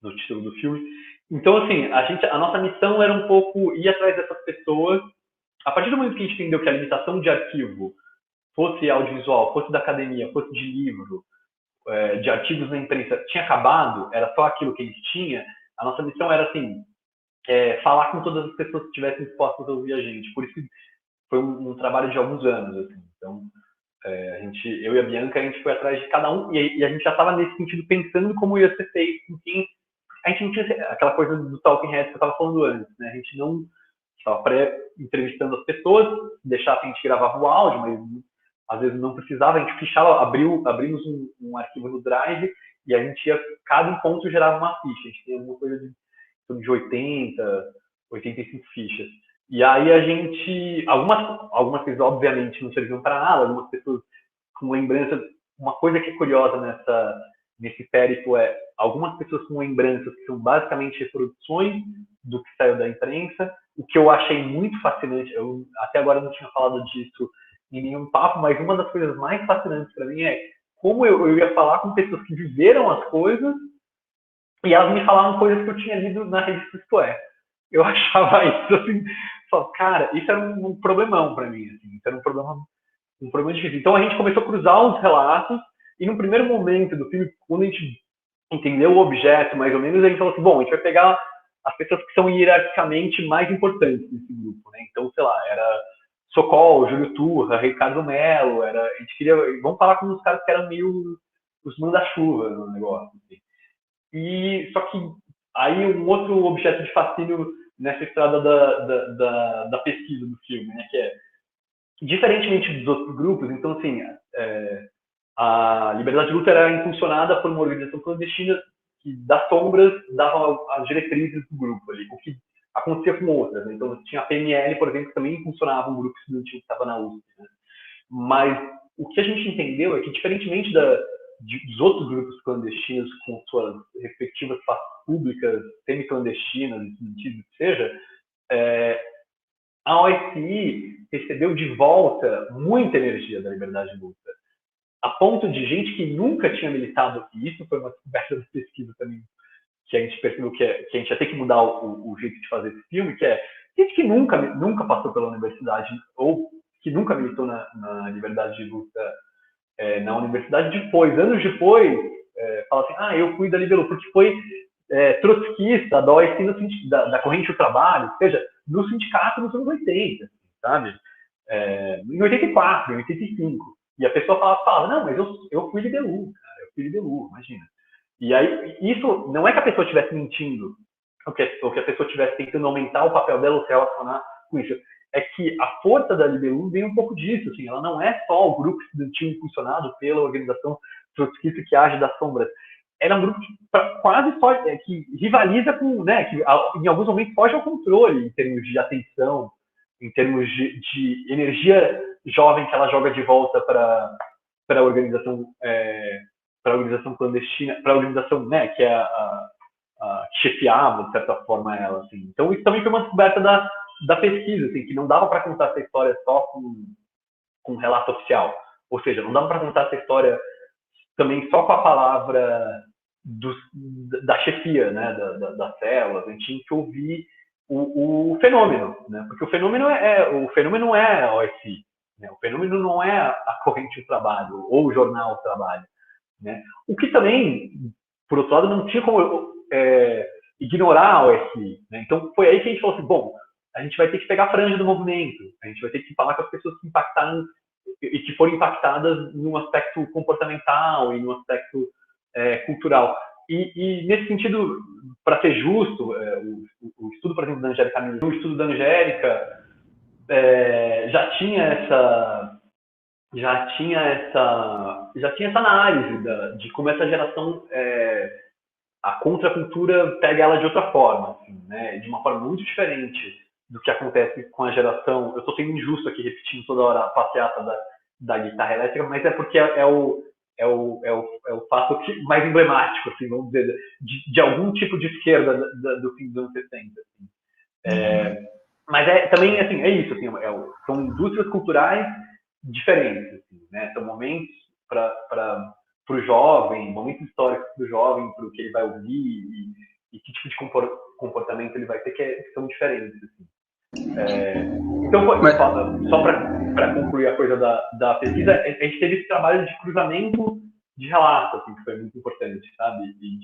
S4: no título do filme. Então, assim, a nossa missão era um pouco ir atrás dessas pessoas. A partir do momento que a gente entendeu que a limitação de arquivo, fosse audiovisual, fosse da academia, fosse de livro, de artigos na imprensa, tinha acabado, era só aquilo que a gente tinha, a nossa missão era, assim, falar com todas as pessoas que estivessem dispostas a ouvir a gente. Por isso que foi um trabalho de alguns anos, assim. Então, eu e a Bianca, a gente foi atrás de cada um e a gente já estava nesse sentido pensando como ia ser feito, enfim. A gente não tinha aquela coisa do Talking Heads que eu estava falando antes, né? A gente não estava pré-entrevistando as pessoas, deixava a gente gravava o áudio, mas às vezes não precisava, a gente fichava, abrimos um arquivo no Drive e a gente cada encontro gerava uma ficha. A gente tem alguma coisa de 80, 85 fichas. E aí a gente, algumas coisas obviamente não serviam para nada, algumas pessoas com lembranças, uma coisa que é curiosa nesse périplo algumas pessoas com lembranças que são basicamente reproduções do que saiu da imprensa, o que eu achei muito fascinante, eu até agora não tinha falado disso em nenhum papo, mas uma das coisas mais fascinantes para mim é como eu ia falar com pessoas que viveram as coisas e elas me falavam coisas que eu tinha lido na revista Isto É. Eu achava isso assim, cara, isso era um problemão para mim, assim, isso era um problema difícil. Então a gente começou a cruzar os relatos e no primeiro momento do filme, quando a gente entendeu o objeto, mais ou menos, a gente falou assim, bom, a gente vai pegar as pessoas que são hierarquicamente mais importantes nesse grupo, né? Então, sei lá, era Sokol, Júlio Turra, Ricardo Mello, a gente queria, vamos falar com uns caras que eram meio os manda-chuva no negócio, assim. E só que aí um outro objeto de fascínio nessa estrada da pesquisa do filme, né, que diferentemente dos outros grupos, então assim, a Liberdade de Luta era impulsionada por uma organização clandestina que das sombras dava as diretrizes do grupo ali, o que acontecia com outras, né? Então tinha a PNL, por exemplo, que também funcionava um grupo estudantil que estava na USP, né? Mas o que a gente entendeu é que, diferentemente dos outros grupos clandestinos com suas respectivas faces públicas, semi-clandestinas, estudantis, que seja, a OSI recebeu de volta muita energia da Liberdade de Luta, a ponto de gente que nunca tinha militado, e isso foi uma conversa de pesquisa também, que a gente percebeu que a gente ia ter que mudar o jeito de fazer esse filme, que é gente que nunca passou pela universidade, ou que nunca militou na Liberdade de Luta na universidade, anos depois, fala assim, eu fui da Libelu, porque foi trotskista da OIC, da Corrente do Trabalho, ou seja, no sindicato nos anos 80, sabe? Em 84, em 85. E a pessoa falava não, mas eu fui LDU, cara, eu fui LDU, imagina. E aí, isso não é que a pessoa estivesse mentindo, ou que a pessoa estivesse tentando aumentar o papel dela ou se relacionar com isso. É que a força da LDU vem um pouco disso, assim, ela não é só o grupo estudantil impulsionado pela organização trotskista que age das sombras. Ela é um grupo quase só que rivaliza com, né, que em alguns momentos foge ao controle em termos de atenção, em termos de energia jovem que ela joga de volta para a organização clandestina, para a organização, né, que é a chefiava, de certa forma, ela. Assim. Então, isso também foi uma descoberta da pesquisa, assim, que não dava para contar essa história só com relato oficial. Ou seja, não dava para contar essa história também só com a palavra da chefia, né, das células. A gente tinha que ouvir o fenômeno, né? Porque o fenômeno não é a OSI, né? O fenômeno não é a Corrente do Trabalho ou o Jornal do Trabalho, né? O que também, por outro lado, não tinha como ignorar a OSI, né? Então foi aí que a gente falou assim, bom, a gente vai ter que pegar a franja do movimento, a gente vai ter que falar com as pessoas que impactaram e que foram impactadas num aspecto comportamental e num aspecto cultural. E nesse sentido, para ser justo, o estudo, por exemplo, da Angélica Mills, o estudo da Angélica já tinha essa análise de como essa geração, a contracultura pega ela de outra forma, assim, né? De uma forma muito diferente do que acontece com a geração. Eu estou sendo injusto aqui repetindo toda hora a passeata da guitarra elétrica, mas é porque é o fato mais emblemático, assim, vamos dizer, de algum tipo de esquerda do fim dos anos 70. Assim. Mas também, assim, é isso, assim, são indústrias culturais diferentes, assim, né? São momentos para o jovem, momentos históricos para o jovem, para o que ele vai ouvir e que tipo de comportamento ele vai ter que são diferentes. Assim. Então, só para concluir a coisa da pesquisa, a gente teve esse trabalho de cruzamento de relatos, assim, que foi muito importante, sabe? E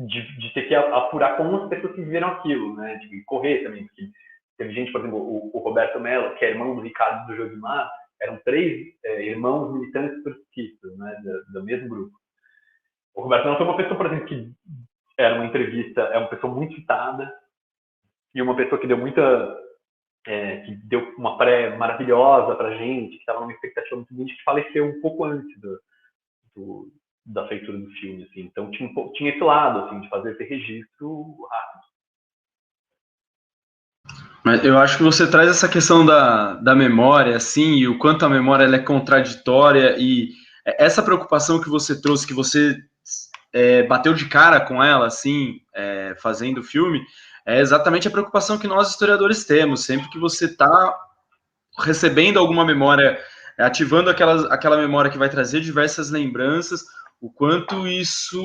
S4: de ter que apurar como as pessoas que viveram aquilo, né? Tipo, e correr também, porque teve gente, por exemplo, o Roberto Mello, que é irmão do Ricardo e do Josimar, eram 3 irmãos militantes trotskistas, né? Do mesmo grupo. O Roberto Mello foi uma pessoa, por exemplo, que era uma entrevista, é uma pessoa muito citada, e uma pessoa que deu que deu uma pré maravilhosa pra gente, que estava numa expectativa muito grande, que faleceu um pouco antes da feitura do filme, assim. Então tinha esse lado, assim, de fazer esse registro rápido.
S2: Mas eu acho que você traz essa questão da memória, assim, e o quanto a memória ela é contraditória, e essa preocupação que você trouxe, que você bateu de cara com ela, assim, fazendo o filme, é exatamente a preocupação que nós historiadores temos. Sempre que você está recebendo alguma memória, ativando aquela memória que vai trazer diversas lembranças, o quanto isso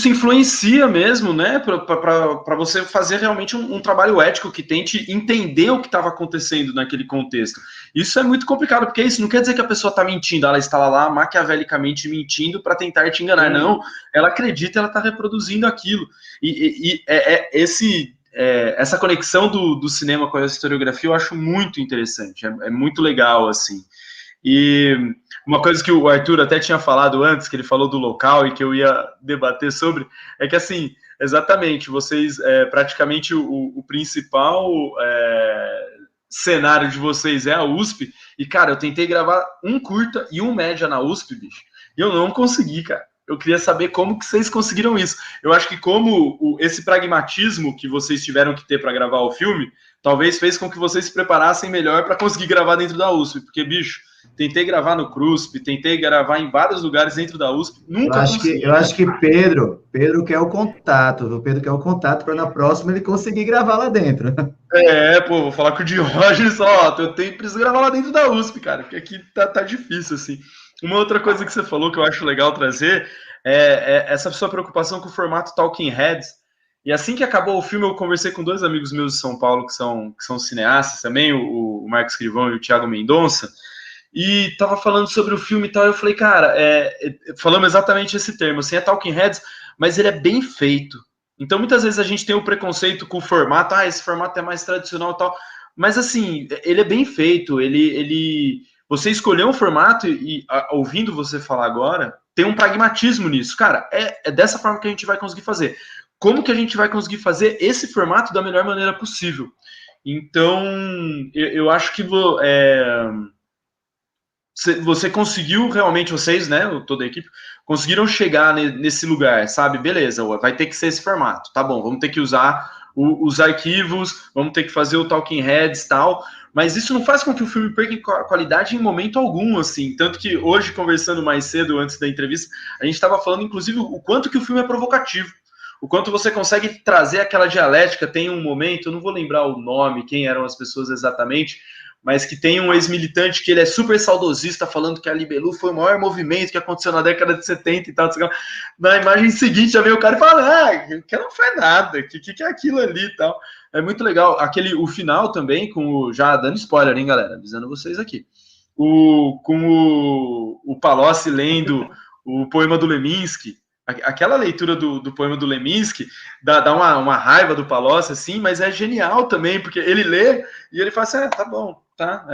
S2: influencia mesmo, né, para você fazer realmente um trabalho ético que tente entender o que estava acontecendo naquele contexto. Isso é muito complicado, porque isso não quer dizer que a pessoa está mentindo, ela está lá maquiavelicamente mentindo para tentar te enganar. Não, ela acredita, ela está reproduzindo aquilo. E essa conexão do cinema com a historiografia eu acho muito interessante, é muito legal, assim. E uma coisa que o Arthur até tinha falado antes, que ele falou do local e que eu ia debater sobre, é que, assim, exatamente, vocês, praticamente o principal cenário de vocês é a USP, e, cara, eu tentei gravar um curta e um média na USP, bicho, e eu não consegui, cara. Eu queria saber como que vocês conseguiram isso. Eu acho que como esse pragmatismo que vocês tiveram que ter para gravar o filme, talvez fez com que vocês se preparassem melhor para conseguir gravar dentro da USP, porque, bicho, tentei gravar no CRUSP, tentei gravar em vários lugares dentro da USP, nunca consegui.
S5: Eu acho que Pedro quer o contato, o Pedro quer o contato para na próxima ele conseguir gravar lá dentro.
S2: Vou falar com o Diógenes, eu preciso gravar lá dentro da USP, cara, porque aqui tá difícil, assim. Uma outra coisa que você falou que eu acho legal trazer é essa sua preocupação com o formato Talking Heads. E assim que acabou o filme, eu conversei com 2 amigos meus de São Paulo que são cineastas também, o Marcos Escrivão e o Thiago Mendonça. e tava falando sobre o filme e tal, eu falei, cara, falamos exatamente esse termo, assim, é Talking Heads, mas ele é bem feito. Então, muitas vezes a gente tem o preconceito com o formato, esse formato é mais tradicional e tal, mas, assim, ele é bem feito, você escolheu um formato e ouvindo você falar agora, tem um pragmatismo nisso. Cara, é dessa forma que a gente vai conseguir fazer. Como que a gente vai conseguir fazer esse formato da melhor maneira possível? Então, eu acho que você conseguiu realmente, vocês, né, toda a equipe, conseguiram chegar nesse lugar, sabe? Beleza, vai ter que ser esse formato, tá bom, vamos ter que usar os arquivos, vamos ter que fazer o Talking Heads e tal, mas isso não faz com que o filme perca qualidade em momento algum, assim, tanto que hoje, conversando mais cedo, antes da entrevista, a gente estava falando, inclusive, o quanto que o filme é provocativo, o quanto você consegue trazer aquela dialética. Tem um momento, eu não vou lembrar o nome, quem eram as pessoas exatamente, mas que tem um ex-militante que ele é super saudosista, falando que a Libelu foi o maior movimento que aconteceu na década de 70 e tal. Na imagem seguinte já vem o cara e fala, que não foi nada, que é aquilo ali e tal. É muito legal. O final também, já dando spoiler, hein, galera, avisando vocês aqui. Com o Palocci lendo o poema do Leminski, aquela leitura do poema do Leminski dá uma raiva do Palocci, assim, mas é genial também, porque ele lê e ele fala assim, tá bom, tá,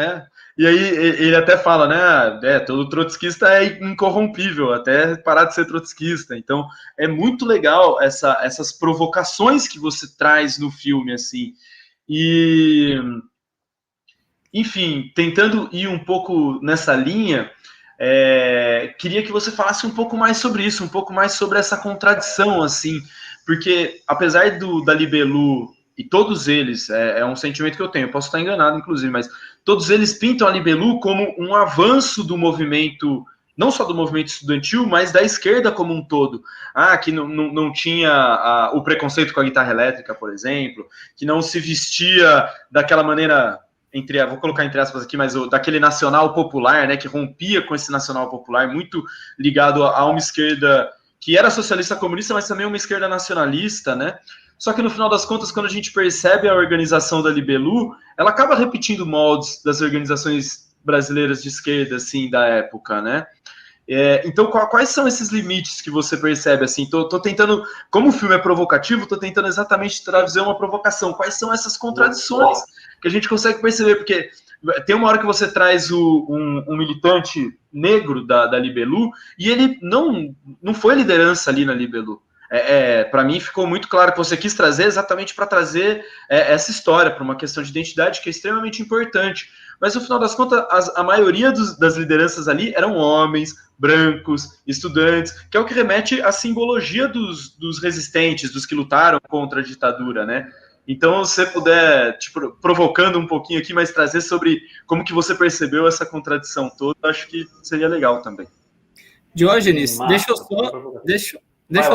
S2: E aí ele até fala, né, todo trotskista é incorrompível, até parar de ser trotskista. Então é muito legal essas provocações que você traz no filme, assim. E, enfim, tentando ir um pouco nessa linha, queria que você falasse um pouco mais sobre isso, um pouco mais sobre essa contradição, assim, porque apesar da Libelu, e todos eles, é um sentimento que eu tenho, posso estar enganado, inclusive, mas todos eles pintam a Libelu como um avanço do movimento, não só do movimento estudantil, mas da esquerda como um todo. Que não tinha o preconceito com a guitarra elétrica, por exemplo, que não se vestia daquela maneira, vou colocar entre aspas aqui, mas daquele nacional popular, né, que rompia com esse nacional popular, muito ligado a uma esquerda que era socialista comunista, mas também uma esquerda nacionalista, né? Só que no final das contas, quando a gente percebe a organização da Libelu, ela acaba repetindo moldes das organizações brasileiras de esquerda, assim, da época, né? Então, quais são esses limites que você percebe, assim? Tô tentando, como o filme é provocativo, tô tentando exatamente trazer uma provocação. Quais são essas contradições que a gente consegue perceber? Porque tem uma hora que você traz um militante negro da Libelu, e ele não foi liderança ali na Libelu. Para mim ficou muito claro que você quis trazer exatamente para trazer essa história, para uma questão de identidade que é extremamente importante. Mas, no final das contas, a maioria das lideranças ali eram homens, brancos, estudantes, que é o que remete à simbologia dos resistentes, dos que lutaram contra a ditadura, né? Então, se você puder, provocando um pouquinho aqui, mas trazer sobre como que você percebeu essa contradição toda, acho que seria legal também.
S1: Diógenes, deixa eu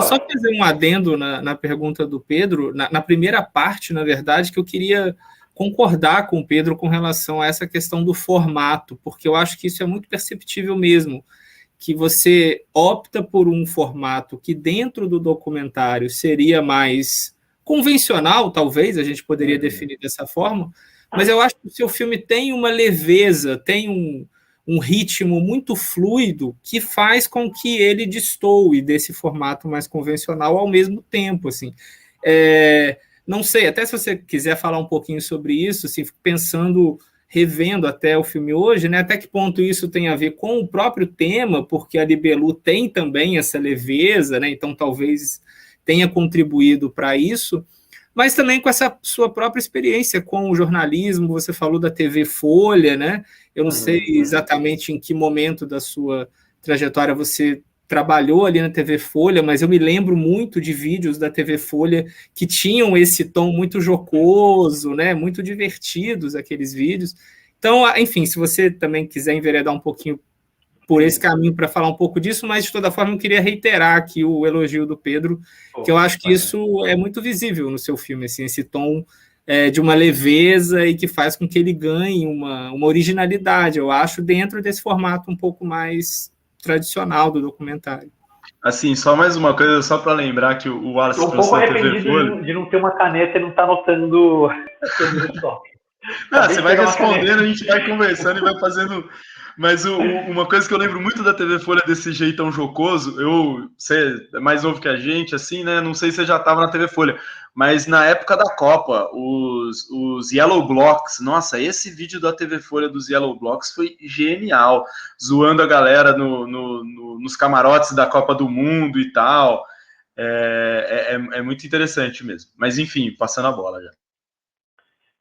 S1: só fazer um adendo na pergunta do Pedro, na primeira parte, na verdade, que eu queria concordar com o Pedro com relação a essa questão do formato, porque eu acho que isso é muito perceptível mesmo, que você opta por um formato que dentro do documentário seria mais convencional, talvez, a gente poderia definir dessa forma, mas eu acho que o seu filme tem uma leveza, tem um ritmo muito fluido que faz com que ele destoe desse formato mais convencional ao mesmo tempo, assim. Não sei, até se você quiser falar um pouquinho sobre isso, assim, pensando, revendo até o filme hoje, né, até que ponto isso tem a ver com o próprio tema, porque a Libelu tem também essa leveza, né, então talvez tenha contribuído para isso, mas também com essa sua própria experiência com o jornalismo. Você falou da TV Folha, né? Eu não sei exatamente em que momento da sua trajetória você trabalhou ali na TV Folha, mas eu me lembro muito de vídeos da TV Folha que tinham esse tom muito jocoso, né? Muito divertidos aqueles vídeos. Então, enfim, se você também quiser enveredar um pouquinho por esse caminho para falar um pouco disso, mas de toda forma eu queria reiterar aqui o elogio do Pedro, que eu acho que isso é muito visível no seu filme, assim, esse tom de uma leveza e que faz com que ele ganhe uma originalidade, eu acho, dentro desse formato um pouco mais tradicional do documentário.
S2: Assim, só mais uma coisa, só para lembrar que o Wallace
S4: trouxe a TV Folha. De não ter uma caneta e não estar anotando todos os toques.
S2: Você vai respondendo, a gente vai conversando e vai fazendo. Mas uma coisa que eu lembro muito da TV Folha desse jeitão jocoso, você é mais novo que a gente, assim, né? Não sei se você já estava na TV Folha, mas na época da Copa, os Yellow Blocks, nossa, esse vídeo da TV Folha dos Yellow Blocks foi genial, zoando a galera nos camarotes da Copa do Mundo e tal. É muito interessante mesmo. Mas enfim, passando a bola já.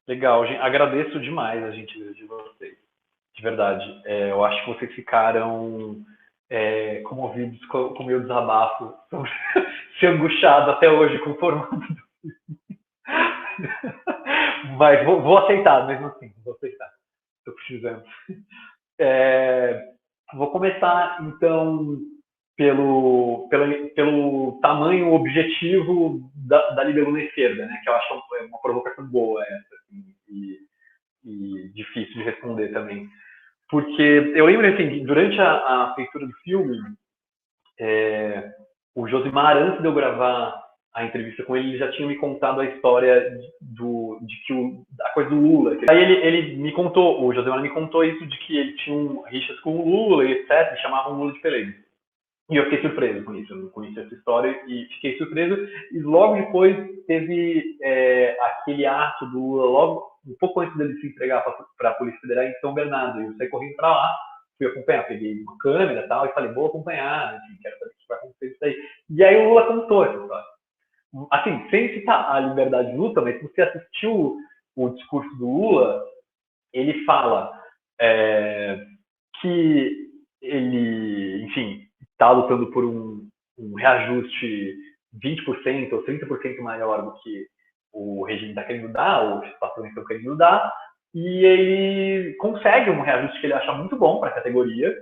S4: Legal, gente. Agradeço demais a gentileza de vocês. De verdade. Eu acho que vocês ficaram comovidos com o meu desabafo sobre ser angustiado até hoje com o formato do Mas vou aceitar, mesmo assim. Vou aceitar. Estou precisando. Vou começar, então, pelo tamanho objetivo da libélula esquerda, né? Que eu acho uma provocação boa essa, assim, e difícil de responder também. Porque eu lembro, assim, durante a feitura do filme, o Josimar, antes de eu gravar a entrevista com ele já tinha me contado a história a coisa do Lula. Aí ele me contou, o Josimar me contou isso de que ele tinha rixas com o Lula e etc, e chamavam o Lula de peleiro. E eu fiquei surpreso com isso, eu não conhecia essa história e fiquei surpreso. E logo depois teve aquele ato do Lula, logo um pouco antes dele se entregar para a Polícia Federal em São Bernardo. Eu saí correndo para lá, fui acompanhar, peguei uma câmera e tal, e falei, vou acompanhar, enfim, quero saber o que vai acontecer isso aí. E aí o Lula contou essa história. Assim, sem citar a liberdade de luta, mas se você assistiu o discurso do Lula, ele fala que ele, enfim, está lutando por um reajuste 20% ou 30% maior do que o regime está querendo dar, ou os patrões estão querendo dar, e ele consegue um reajuste que ele acha muito bom para a categoria,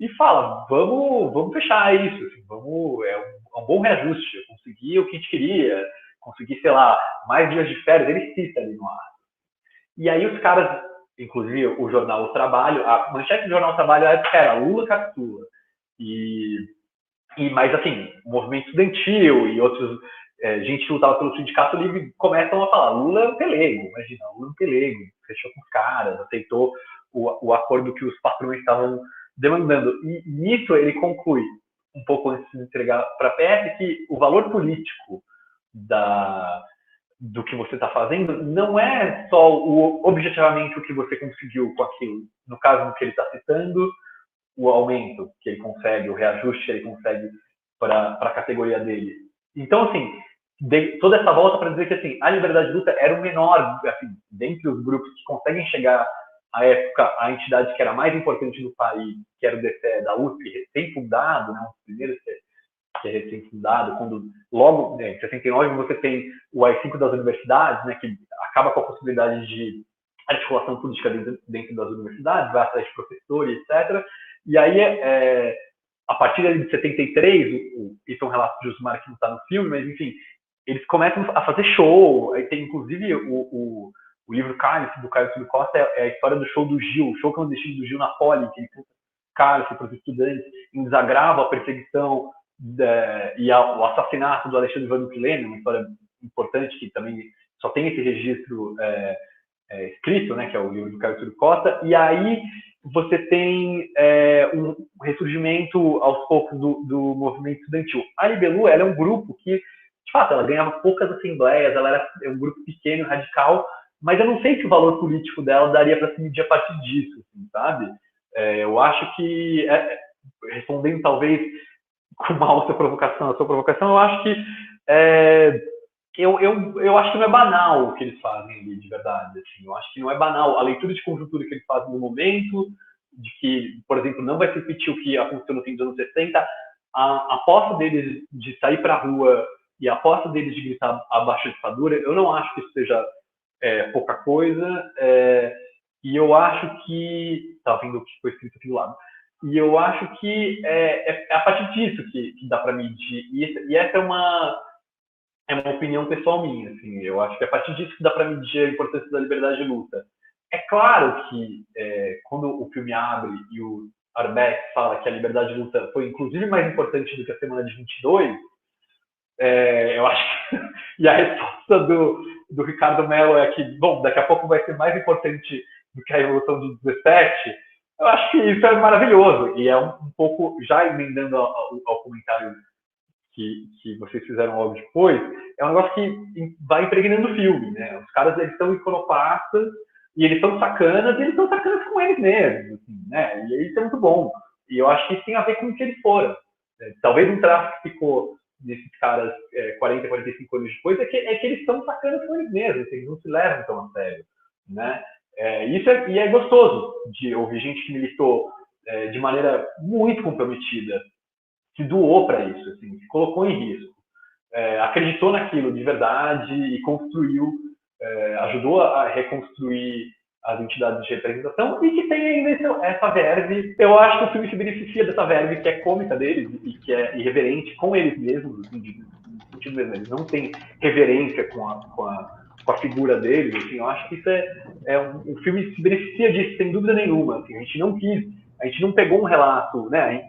S4: e fala, vamos fechar isso, assim, é um bom reajuste, eu consegui o que a gente queria, consegui, sei lá, mais dias de férias, ele cita ali no ar. E aí os caras, inclusive o jornal O Trabalho, a manchete do jornal O Trabalho era Lula capitula. Mas assim, o movimento estudantil e outros, gente que lutava pelo Sindicato Livre começam a falar, Lula é um pelego, imagina, Lula é um pelego, fechou com os caras, aceitou o acordo que os patrões estavam demandando. E nisso ele conclui, um pouco antes de entregar para a PS, que o valor político do que você está fazendo não é só objetivamente o que você conseguiu com aquilo. No caso do que ele está citando, o aumento que ele consegue, o reajuste que ele consegue para a categoria dele. Então, assim, toda essa volta para dizer que assim, a liberdade de luta era o menor, assim, dentre os grupos que conseguem chegar à época, a entidade que era mais importante no país, que era o DCE da USP, recém-fundado, né, um dos primeiros que é recém-fundado, quando logo, em 69, você tem o AI-5 das universidades, né, que acaba com a possibilidade de articulação política dentro das universidades, vai atrás de professores, etc. E aí, a partir de 73, isso é um relato de Josimar que não está no filme, mas enfim, eles começam a fazer show, aí tem inclusive o livro Cálice, do Caio Silvio Costa, é a história do show do Gil, o show clandestino do Gil na Poli, que ele canta Cálice para os estudantes, em desagravo a perseguição e o assassinato do Alexandre Vanucci Leme, uma história importante que também só tem esse registro escrito, né, que é o livro do Caio Silvio Costa, e aí você tem um ressurgimento aos poucos do movimento estudantil. A Libelu, ela é um grupo que, de fato, ela ganhava poucas assembleias, ela era um grupo pequeno, radical, mas eu não sei se o valor político dela daria para se medir a partir disso, assim, sabe? Eu acho que, respondendo talvez com uma outra provocação, a sua provocação, eu acho que eu acho que não é banal o que eles fazem ali, de verdade. Assim. Eu acho que não é banal a leitura de conjuntura que eles fazem no momento, de que, por exemplo, não vai se repetir o que aconteceu no fim dos anos 60, a aposta deles de sair para a rua e a aposta deles de gritar abaixo a ditadura, eu não acho que isso seja pouca coisa, e eu acho que... Estava vendo o que foi escrito aqui do lado. E eu acho que é a partir disso que dá para medir. E essa é uma opinião pessoal minha. Assim. Eu acho que é a partir disso que dá para medir a importância da liberdade de luta. É claro que quando o filme abre e o Arbeck fala que a liberdade de luta foi inclusive mais importante do que a semana de 22, eu acho que... E a resposta do Ricardo Mello é que, bom, daqui a pouco vai ser mais importante do que a Revolução de 17, eu acho que isso é maravilhoso. E é um pouco, já emendando ao comentário que vocês fizeram logo depois, é um negócio que vai impregnando o filme, né? Os caras, eles são iconoclastas, e eles são sacanas, e eles são sacanas com eles mesmos, assim, né? E isso é muito bom. E eu acho que isso tem a ver com o que eles foram. Talvez um traço que ficou desses caras 40, 45 anos depois é que eles são sacanas com eles mesmos, eles não se levam tão a sério, né? E é gostoso de ouvir gente que militou de maneira muito comprometida, se doou para isso, assim, se colocou em risco, acreditou naquilo de verdade e construiu, ajudou a reconstruir as entidades de representação, e que tem ainda essa verve. Eu acho que o filme se beneficia dessa verve que é cômica deles e que é irreverente com eles mesmos, assim, no sentido mesmo. Eles não têm reverência com a figura deles. Assim, eu acho que isso o filme se beneficia disso, sem dúvida nenhuma. Assim, a gente não pegou um relato, né?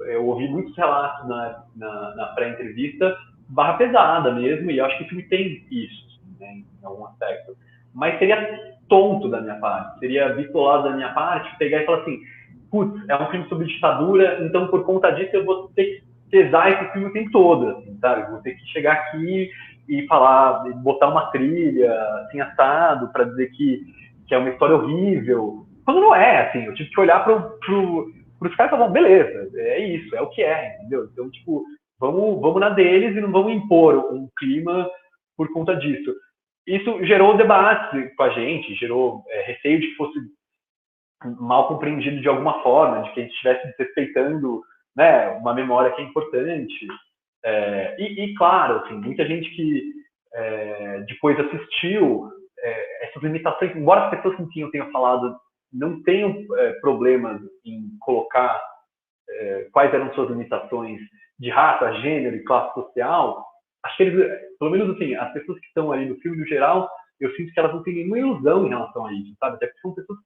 S4: Eu ouvi muitos relatos na pré-entrevista, barra pesada mesmo, e eu acho que o filme tem isso, né, em algum aspecto. Mas seria tonto da minha parte, seria bitolado da minha parte pegar e falar assim, putz, é um filme sobre ditadura, então por conta disso eu vou ter que pesar esse filme o tempo todo, assim, sabe? Vou ter que chegar aqui e falar, botar uma trilha assim, assado, para dizer que é uma história horrível, quando não é, assim. Eu tive que olhar pros caras e falar, beleza, é isso, é o que é, entendeu? Então, tipo, vamos na deles e não vamos impor um clima por conta disso. Isso gerou debate com a gente, gerou receio de que fosse mal compreendido de alguma forma, de que a gente estivesse desrespeitando, né, uma memória que é importante. E claro, assim, muita gente que depois assistiu essas limitações, embora as pessoas com quem eu tenha falado não tenham problemas em colocar quais eram suas limitações de raça, gênero e classe social, acho que eles, pelo menos assim, as pessoas que estão ali no filme, no geral, eu sinto que elas não têm nenhuma ilusão em relação a isso, sabe? Até porque são pessoas que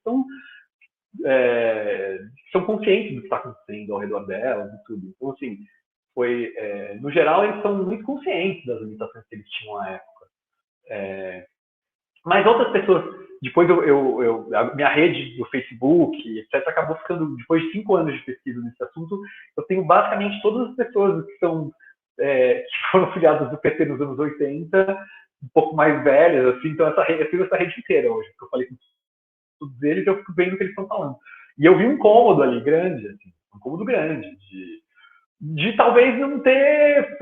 S4: são conscientes do que está acontecendo ao redor delas e tudo. Então, assim, no geral, eles são muito conscientes das limitações que eles tinham à época. Mas outras pessoas, depois a minha rede do Facebook, etc., acabou ficando, depois de 5 anos de pesquisa nesse assunto, eu tenho basicamente todas as pessoas que foram filiadas do PT nos anos 80, um pouco mais velhas, assim, então eu tenho essa rede inteira hoje, porque eu falei com todos eles e eu fico vendo o que eles estão falando. E eu vi um cômodo ali grande, assim, um cômodo grande, de talvez não ter,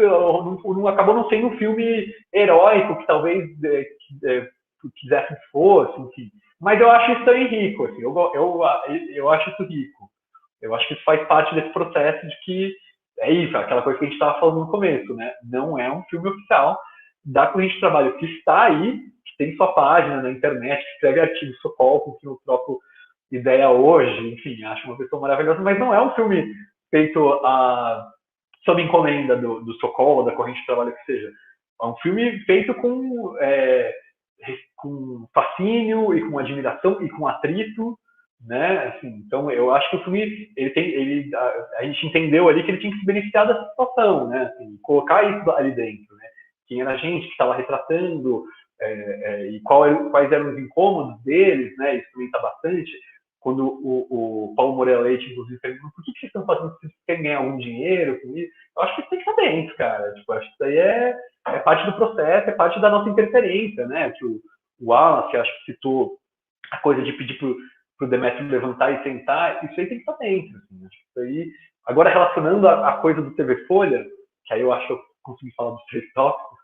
S4: acabou não sendo um filme heróico, que talvez quisesse que fosse, enfim. Mas eu acho isso também rico, assim, eu acho isso rico. Eu acho que isso faz parte desse processo de que é isso, aquela coisa que a gente estava falando no começo, né? Não é um filme oficial da Corrente de Trabalho, que está aí, que tem sua página na internet, que escreve artigos Socol, que eu troco ideia hoje, enfim, acho uma pessoa maravilhosa, mas não é um filme feito sob encomenda do Socol, da Corrente de Trabalho, que seja. É um filme feito com fascínio e com admiração e com atrito, né? Assim, então eu acho que o filme a gente entendeu ali que ele tinha que se beneficiar dessa situação, né? Assim, colocar isso ali dentro, né? Quem era a gente que estava retratando e quais eram os incômodos deles, né? Isso também está bastante. Quando o Paulo Moreira Leite, inclusive, perguntou por que vocês estão fazendo isso? Vocês querem ganhar algum dinheiro com isso? Eu acho que isso tem que estar dentro, cara. Tipo, acho que isso aí é parte do processo, é parte da nossa interferência, né? Que o Wallace, acho que citou a coisa de pedir pro Demetrio levantar e sentar, isso aí tem que estar dentro. Assim, acho que isso aí... Agora, relacionando a coisa do TV Folha, que aí eu acho que eu consegui falar dos 3 tópicos,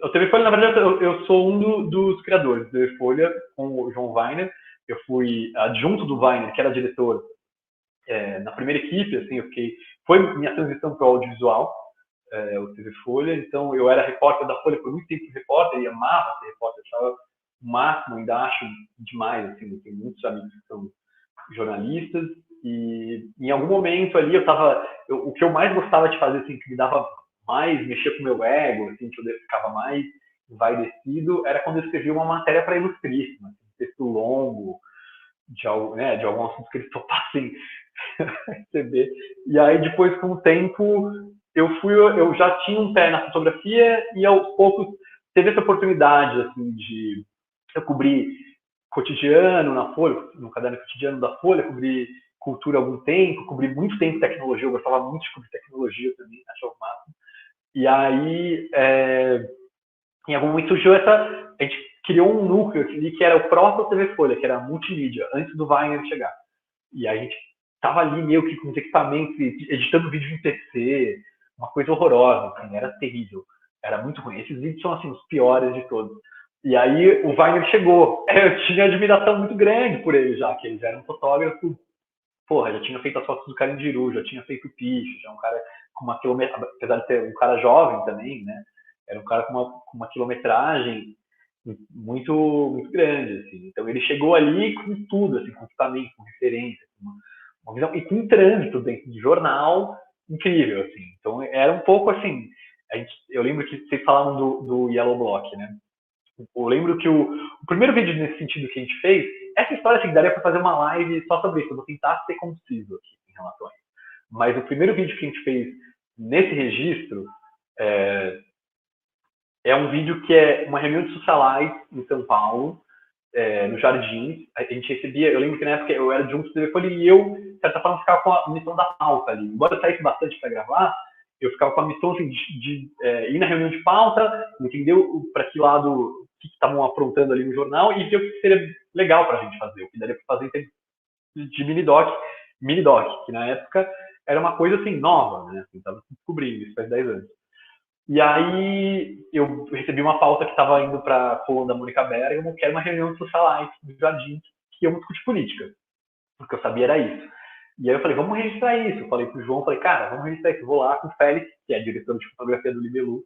S4: o TV Folha, na verdade, eu sou um dos criadores do TV Folha, com o João Weiner. Eu fui adjunto do Weiner, que era diretor, na primeira equipe, assim, foi minha transição para o audiovisual, o TV Folha. Então, eu era repórter da Folha por muito tempo, repórter, e amava ser repórter, achava o máximo, ainda acho demais, assim, eu tenho muitos amigos que são jornalistas, e em algum momento ali o que eu mais gostava de fazer, assim, que me dava mais, mexia com o meu ego, assim, que eu ficava mais envaidecido, era quando eu escrevia uma matéria para Ilustríssima, assim, um texto longo, de algum assunto que eles topassem receber. E aí, depois, com o tempo, eu já tinha um pé na fotografia e, aos poucos, teve essa oportunidade, assim, de eu cobrir cotidiano na Folha, no caderno cotidiano da Folha, cobrir cultura há algum tempo, cobri muito tempo tecnologia, eu gostava muito de cobrir tecnologia também, achava o máximo. E aí, em algum momento surgiu a gente criou um núcleo ali que era o próprio TV Folha, que era a multimídia, antes do Wagner chegar. E a gente tava ali meio que com os equipamentos, editando vídeo em PC, uma coisa horrorosa, assim, era terrível, era muito ruim. Esses vídeos são, assim, os piores de todos. E aí o Wagner chegou, eu tinha admiração muito grande por ele já, que ele já era um fotógrafo, porra, já tinha feito as fotos do Carandiru, já tinha feito o Picho, já é um cara com uma quilometragem, apesar de ser um cara jovem também, né, era um cara com uma quilometragem muito, muito grande, assim. Então ele chegou ali com tudo, assim, com equipamento, com referência, com uma visão, e com um trânsito dentro de jornal incrível, assim. Então era um pouco assim, eu lembro que vocês falavam do Yellow Block, né? Eu lembro que o primeiro vídeo nesse sentido que a gente fez, essa história assim, daria para fazer uma live só sobre isso, eu vou tentar ser conciso aqui em relação a isso. Mas o primeiro vídeo que a gente fez nesse registro é um vídeo que é uma reunião de socialites em São Paulo, no Jardim. A gente recebia, eu lembro que na época eu era junto do telefone e eu, de certa forma, ficava com a missão da pauta ali. Embora eu saísse bastante para gravar, eu ficava com a missão assim, de ir na reunião de pauta, entender para que lado, o que estavam aprontando ali no jornal e ver o que seria legal para a gente fazer, o que daria para fazer em termos de mini-doc, que na época era uma coisa assim nova, né? Estava descobrindo, isso faz 10 anos. E aí eu recebi uma pauta que estava indo para a coluna da Mônica Bergamo, que era uma reunião de socialites do Jardim, que iam discutir política, porque eu sabia era isso. E aí eu falei, vamos registrar isso. Eu falei pro João, falei, cara, vamos registrar isso. Eu vou lá com o Félix, que é diretor de fotografia do Libelu. Eu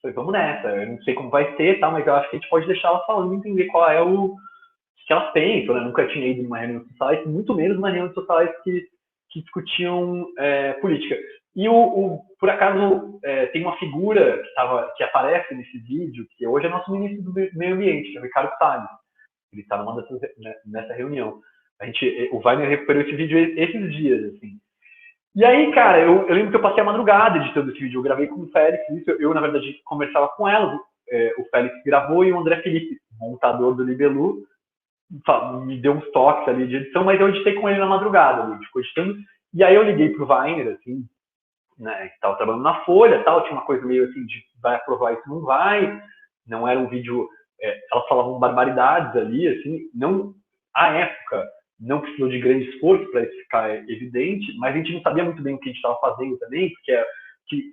S4: falei, vamos nessa. Eu não sei como vai ser, tá, mas eu acho que a gente pode deixar elas falando, entender qual é o que elas pensam, né? Eu nunca tinha ido numa reunião de socialites, muito menos numa reunião de socialites que discutiam política. E por acaso tem uma figura que aparece nesse vídeo, que hoje é nosso ministro do Meio Ambiente, que é o Ricardo Salles. Ele está nessa reunião. O Wagner recuperou esse vídeo esses dias, assim. E aí, cara, eu lembro que eu passei a madrugada editando esse vídeo. Eu gravei com o Félix, isso eu na verdade, conversava com ela. O Félix gravou e o André Felipe, montador do Libelu, me deu uns toques ali de edição, mas eu editei com ele na madrugada, ele ficou editando. E aí eu liguei pro Wagner, assim, né, que estava trabalhando na Folha, tal, tinha uma coisa meio assim de vai aprovar isso, não vai. Não era um vídeo, elas falavam barbaridades ali, assim, não, à época, não precisou de grande esforço para isso ficar evidente, mas a gente não sabia muito bem o que a gente estava fazendo também, porque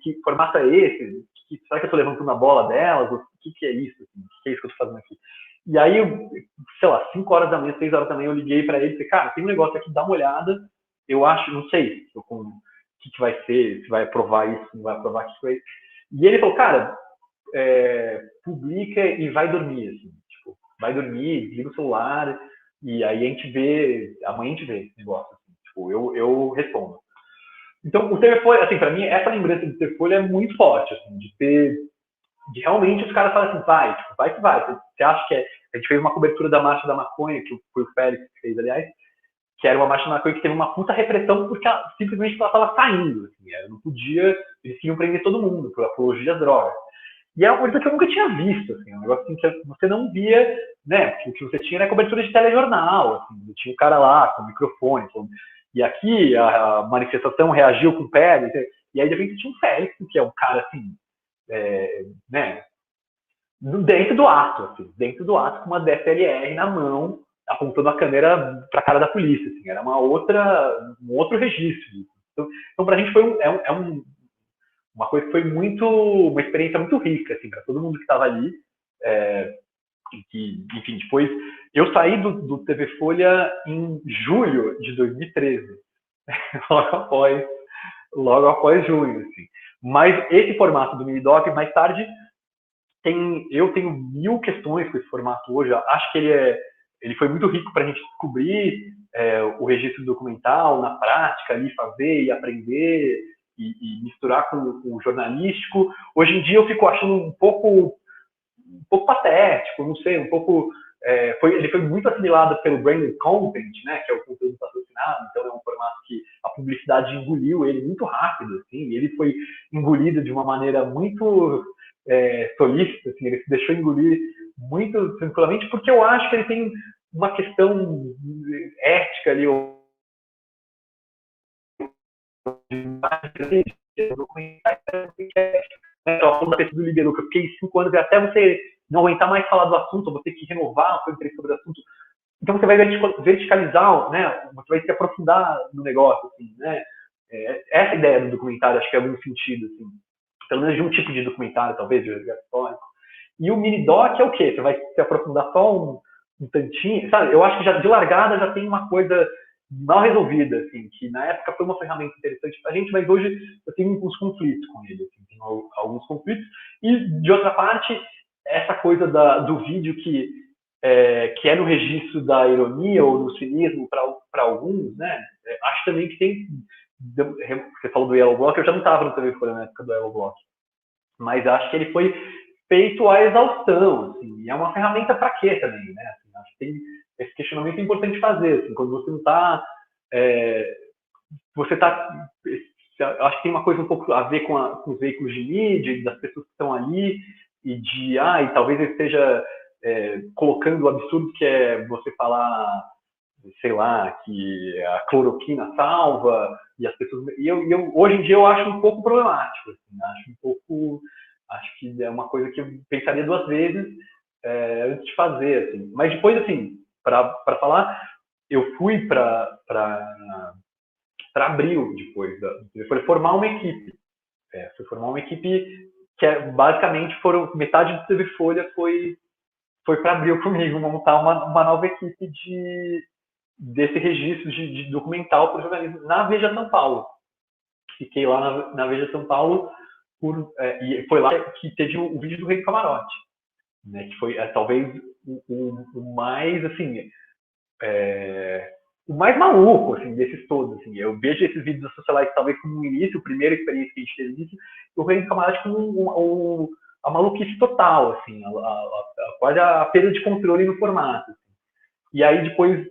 S4: que formato é esse? Será que eu estou levantando a bola delas? O que é isso? Assim, o que é isso que eu estou fazendo aqui? E aí, sei lá, 5 horas da manhã, 6 horas da manhã, eu liguei para ele e falei, cara, tem um negócio aqui, dá uma olhada, eu acho, não sei o que vai ser, se vai aprovar isso, se não vai aprovar isso. E ele falou, cara, publica e vai dormir, assim, tipo, vai dormir, liga o celular, e aí a gente vê, amanhã a gente vê esse negócio, assim, tipo, eu respondo. Então, o TV Folha, assim, para mim, essa lembrança do TV Folha é muito forte, assim, de realmente os caras falam assim, vai que vai. Você acha que a gente fez uma cobertura da Marcha da Maconha, que foi o Félix que fez, aliás, que era uma Marcha da Maconha que teve uma puta repressão porque simplesmente ela estava saindo, assim, ela não podia, eles queriam prender todo mundo por apologia às drogas. E é uma coisa que eu nunca tinha visto, assim, um negócio assim que você não via, né, porque o que você tinha era cobertura de telejornal, assim, tinha um cara lá com o microfone, e aqui a manifestação reagiu com pedra, e aí de repente tinha um Félix, que é um cara assim, né, dentro do ato, com uma DSLR na mão, apontando a câmera para a cara da polícia, assim, era um outro registro. Então para a gente foi uma coisa que foi uma experiência muito rica, assim, para todo mundo que estava ali, que, enfim, depois eu saí do TV Folha em julho de 2013, logo após junho, assim. Mas esse formato do mini-doc, mais tarde, eu tenho 1000 questões com esse formato hoje. Acho que ele foi muito rico para a gente descobrir o registro documental na prática, ali fazer e aprender e misturar com o jornalístico. Hoje em dia eu fico achando um pouco patético, não sei, um pouco... ele foi muito assimilado pelo branded content, né, que é o conteúdo patrocinado, então é um formato que a publicidade engoliu ele muito rápido, assim, e ele foi engolido de uma maneira muito solícito, assim, ele se deixou engolir muito tranquilamente, porque eu acho que ele tem uma questão ética ali, ou da pesquisa do Libilu, que eu fiquei 5 anos e até você não aguentar mais falar do assunto, você ter que renovar o seu interesse sobre o assunto. Então você vai verticalizar, né? Você vai se aprofundar no negócio, assim, né? Essa ideia do documentário, acho que é algum sentido, assim, pelo menos de um tipo de documentário, talvez, de histórico. E o mini-doc é o quê? Você vai se aprofundar só um tantinho, sabe? Eu acho que já de largada já tem uma coisa mal resolvida, assim, que na época foi uma ferramenta interessante pra gente, mas hoje eu tenho uns conflitos com ele, assim, tenho alguns conflitos. E, de outra parte, essa coisa do vídeo que é no registro da ironia ou do cinismo para alguns, né? Acho também que tem... Você falou do Yellow Block, eu já não estava no TV Folha na época do Yellow Block, mas acho que ele foi feito à exaustão, assim, e é uma ferramenta para quê também, né? Assim, acho que tem esse questionamento importante fazer, assim, quando você não está... você está... Acho que tem uma coisa um pouco a ver com os veículos de mídia, das pessoas que estão ali, e e talvez ele esteja colocando o absurdo que é você falar, sei lá, que a cloroquina salva, e as pessoas... hoje em dia eu acho um pouco problemático, assim, acho que é uma coisa que eu pensaria 2 vezes antes de fazer, assim. Mas depois, assim, para falar, eu fui para Abril, depois foi formar uma equipe. Foi formar uma equipe que basicamente metade do TV Folha foi para Abril comigo, montar uma nova equipe desse registro de documental para o jornalismo na Veja São Paulo. Fiquei lá na Veja São Paulo e foi lá que teve o vídeo do Rei do Camarote, né, que foi talvez o mais, assim, o mais maluco, assim, desses todos, assim. Eu vejo esses vídeos da Socialite talvez como um início, a primeira experiência que a gente teve disso, e o Rei do Camarote como a maluquice total, assim, quase a perda de controle no formato, assim. E aí depois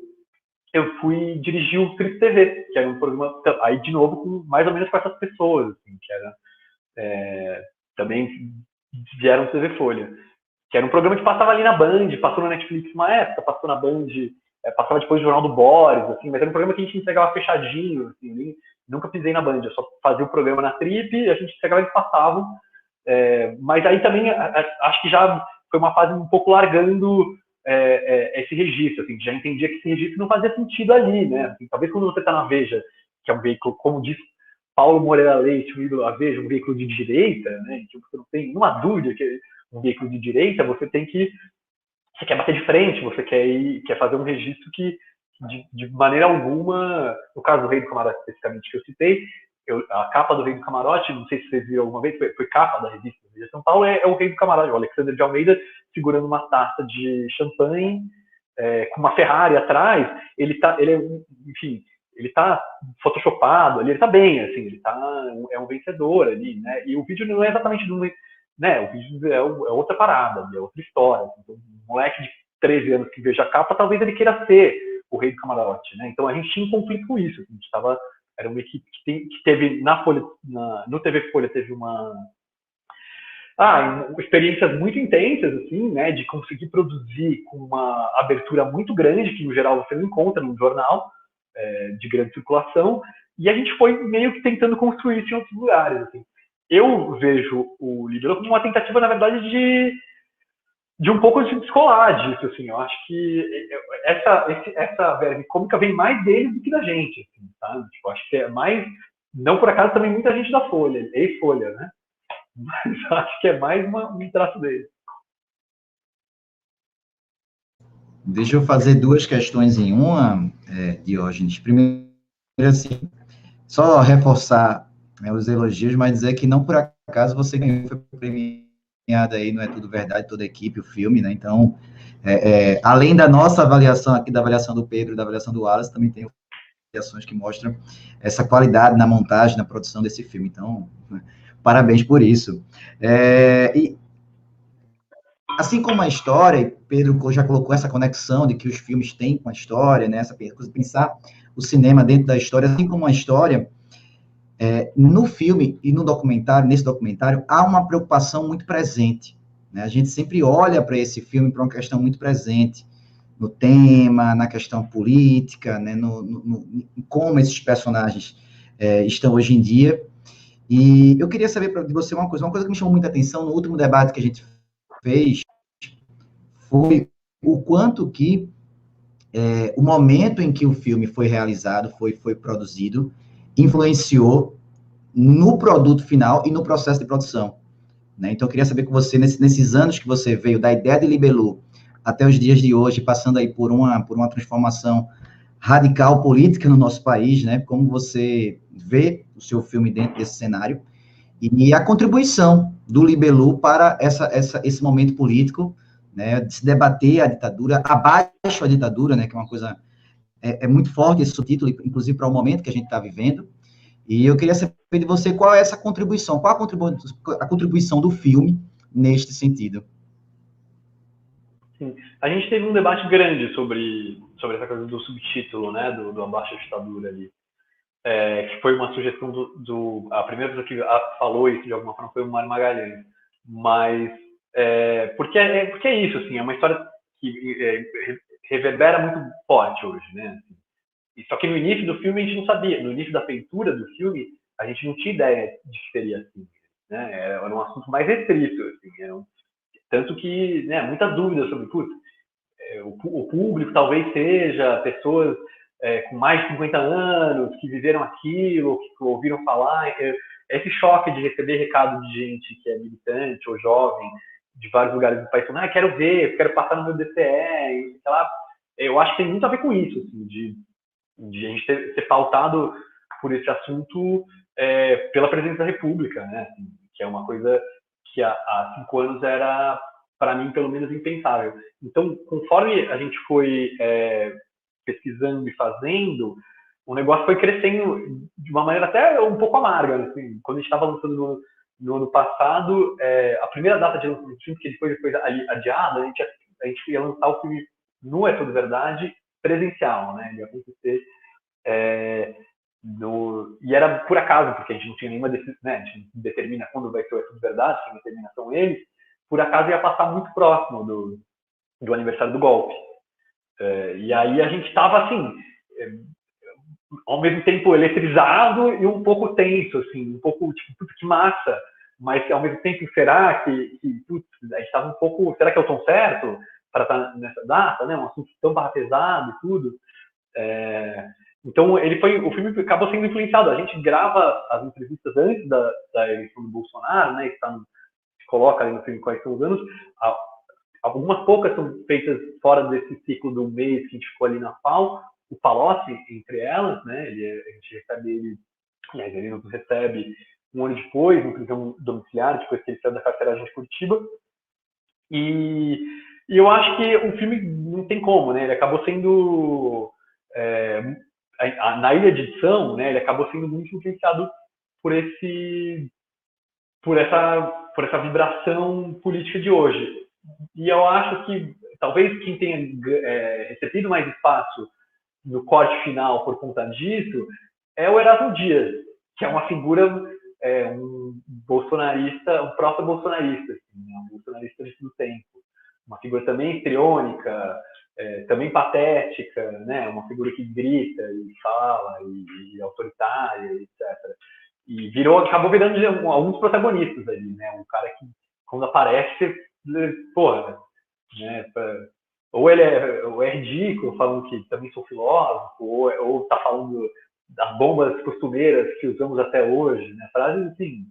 S4: eu fui dirigir o Trip TV, que era um programa, aí de novo, mais ou menos com essas pessoas, assim, que era também vieram do TV Folha, que era um programa que passava ali na Band, passou na Netflix uma época, passou na Band, passava depois do Jornal do Boris, assim, mas era um programa que a gente entregava fechadinho, assim, nunca pisei na Band, eu só fazia o programa na Trip, a gente entregava e eles passavam, mas aí também acho que já foi uma fase um pouco largando esse registro, assim, já entendia que esse registro não fazia sentido ali, né, assim, talvez quando você está na Veja, que é um veículo, como diz Paulo Moreira Leite, o ídolo da Veja, um veículo de direita, né, que você não tem nenhuma dúvida que é um veículo de direita, você quer bater de frente, você quer fazer um registro que, de maneira alguma, no caso do Rei do Camarote especificamente que eu citei, a capa do Rei do Camarote, não sei se vocês viram alguma vez, foi capa da revista da Veja São Paulo, é o Rei do Camarote, o Alexandre de Almeida segurando uma taça de champanhe, com uma Ferrari atrás, ele tá photoshopado ali, ele tá bem, assim, ele é um vencedor ali, né, e o vídeo não é exatamente né, o vídeo é outra parada, é outra história, assim. Então, um moleque de 13 anos que veja a capa, talvez ele queira ser o Rei do Camarote, né, então a gente tinha um conflito com isso, assim, era uma equipe que teve na Folha, no TV Folha teve experiências muito intensas, assim, né, de conseguir produzir com uma abertura muito grande, que no geral você não encontra num jornal de grande circulação, e a gente foi meio que tentando construir isso em outros lugares, assim. Eu vejo o Libelo como uma tentativa, na verdade, de um pouco se descolar disso, assim. Eu acho que essa verve cômica vem mais deles do que da gente, assim, sabe? Tipo, acho que é mais... Não por acaso também muita gente da Folha, ex-Folha, né? Mas acho que é mais um traço deles.
S5: Deixa eu fazer 2 questões em uma, Diógenes. Primeiro, assim, só reforçar os elogios, mas dizer que não por acaso você ganhou, foi premiada aí, não é tudo verdade, toda a equipe, o filme, né? Então, além da nossa avaliação aqui, da avaliação do Pedro, da avaliação do Wallace, também tem avaliações que mostram essa qualidade na montagem, na produção desse filme. Então, parabéns por isso. E assim como a história, Pedro já colocou essa conexão de que os filmes têm com a história, né? Essa coisa de pensar o cinema dentro da história, assim como a história, No filme e no documentário, nesse documentário, há uma preocupação muito presente, né? A gente sempre olha para esse filme para uma questão muito presente, no tema, na questão política, né? Em como esses personagens estão hoje em dia. E eu queria saber de você uma coisa que me chamou muita atenção no último debate que a gente fez, foi o quanto que o momento em que o filme foi realizado, foi produzido, influenciou no produto final e no processo de produção, né? Então, eu queria saber com você, nesses anos que você veio da ideia de Libelu até os dias de hoje, passando aí por uma transformação radical política no nosso país, né? Como você vê o seu filme dentro desse cenário e a contribuição do Libelu para esse momento político, né? De se debater a ditadura, abaixo a ditadura, né? Que é uma coisa muito forte esse subtítulo, inclusive para o momento que a gente está vivendo. E eu queria saber de você qual é essa contribuição, qual a contribuição do filme neste sentido.
S4: Sim. A gente teve um debate grande sobre essa coisa do subtítulo, né, do Abaixo a Ditadura ali, que foi uma sugestão a primeira pessoa que falou isso de alguma forma foi o Mário Magalhães, mas porque é isso, assim, é uma história que reverbera muito forte hoje, né, assim. Só que no início do filme a gente não sabia, no início da feitura do filme a gente não tinha ideia de que seria assim, né, era um assunto mais restrito, assim, tanto que, né, muita dúvida sobre, o público talvez seja pessoas com mais de 50 anos, que viveram aquilo, que ouviram falar. Esse choque de receber recado de gente que é militante ou jovem, de vários lugares do país, falando, quero ver, quero passar no meu DCE, sei lá. Eu acho que tem muito a ver com isso, assim, de a gente ser pautado por esse assunto pela presidência da República, né? Assim, que é uma coisa que há 5 anos era, para mim, pelo menos, impensável. Então, conforme a gente foi pesquisando e fazendo, o negócio foi crescendo de uma maneira até um pouco amarga. Assim. Quando a gente estava lançando no ano passado, a primeira data de lançamento do filme, que depois foi adiada, a gente ia lançar o filme no É Tudo Verdade presencial, né? Ia acontecer e era por acaso, porque a gente não tinha nenhuma decisão, né? A gente não determina quando vai ser o É Tudo Verdade, quem determina são eles. Por acaso ia passar muito próximo do aniversário do golpe. E aí a gente estava assim, ao mesmo tempo eletrizado e um pouco tenso, assim, um pouco tipo, putz, que massa, mas ao mesmo tempo, será que putz, a gente estava um pouco, será que eu estou certo para estar nessa data, né? Um assunto tão pesado e tudo. Então o filme acabou sendo influenciado. A gente grava as entrevistas antes da eleição do Bolsonaro, né? Se coloca ali no filme quais são os anos. Algumas poucas são feitas fora desse ciclo do mês que a gente ficou ali na FAO. O Palocci, entre elas, né? A gente recebe ele, aliás, ele nos recebe um ano depois, em prisão domiciliar, depois que ele saiu da carceragem de Curitiba. E eu acho que o filme não tem como, né? Ele acabou sendo na ilha de edição, né? Ele acabou sendo muito influenciado por essa vibração política de hoje. E eu acho que talvez quem tenha recebido mais espaço no corte final por conta disso é o Erasmo Dias, que é uma figura, um bolsonarista, um proto-bolsonarista, assim, um bolsonarista de todo tempo. Uma figura também histriônica, também patética, né? Uma figura que grita e fala, e autoritária, etc. E acabou virando alguns protagonistas ali, né? Um cara que, quando aparece, porra, né? Ou ele é ridículo, falando que também sou filósofo, ou tá falando das bombas costumeiras que usamos até hoje, né? Frases assim,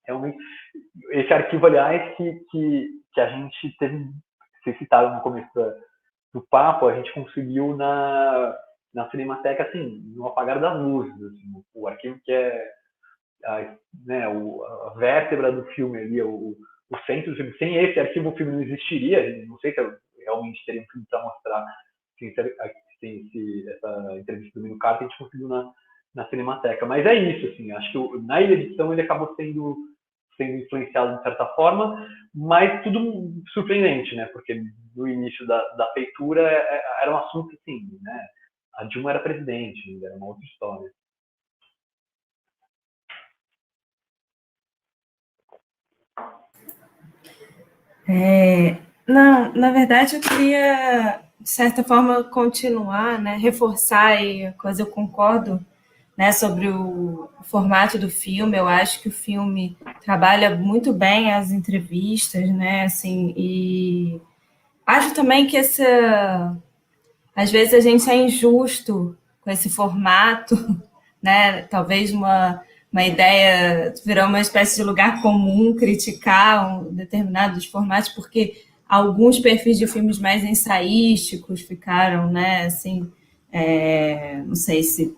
S4: realmente. Esse arquivo, aliás, que a gente teve, vocês citaram no começo do papo, a gente conseguiu na Cinemateca, assim, no apagar das luzes, assim, o arquivo que é a vértebra do filme ali, o centro do filme. Sem esse arquivo o filme não existiria. Não sei se eu realmente teria um filme para mostrar sem essa entrevista do Mino Carter, a gente conseguiu na Cinemateca. Mas é isso, assim, acho que na edição ele acabou sendo influenciado de certa forma, mas tudo surpreendente, né? Porque no início da feitura era um assunto assim, né? A Dilma era presidente, era uma outra história.
S3: Não, na verdade, eu queria, de certa forma, continuar, né, reforçar aí a coisa, eu concordo, né, sobre o formato do filme. Eu acho que o filme trabalha muito bem as entrevistas, né, assim, e acho também que às vezes a gente é injusto com esse formato, né, talvez uma ideia virou uma espécie de lugar comum criticar determinados formatos, porque alguns perfis de filmes mais ensaísticos ficaram, né, assim, não sei se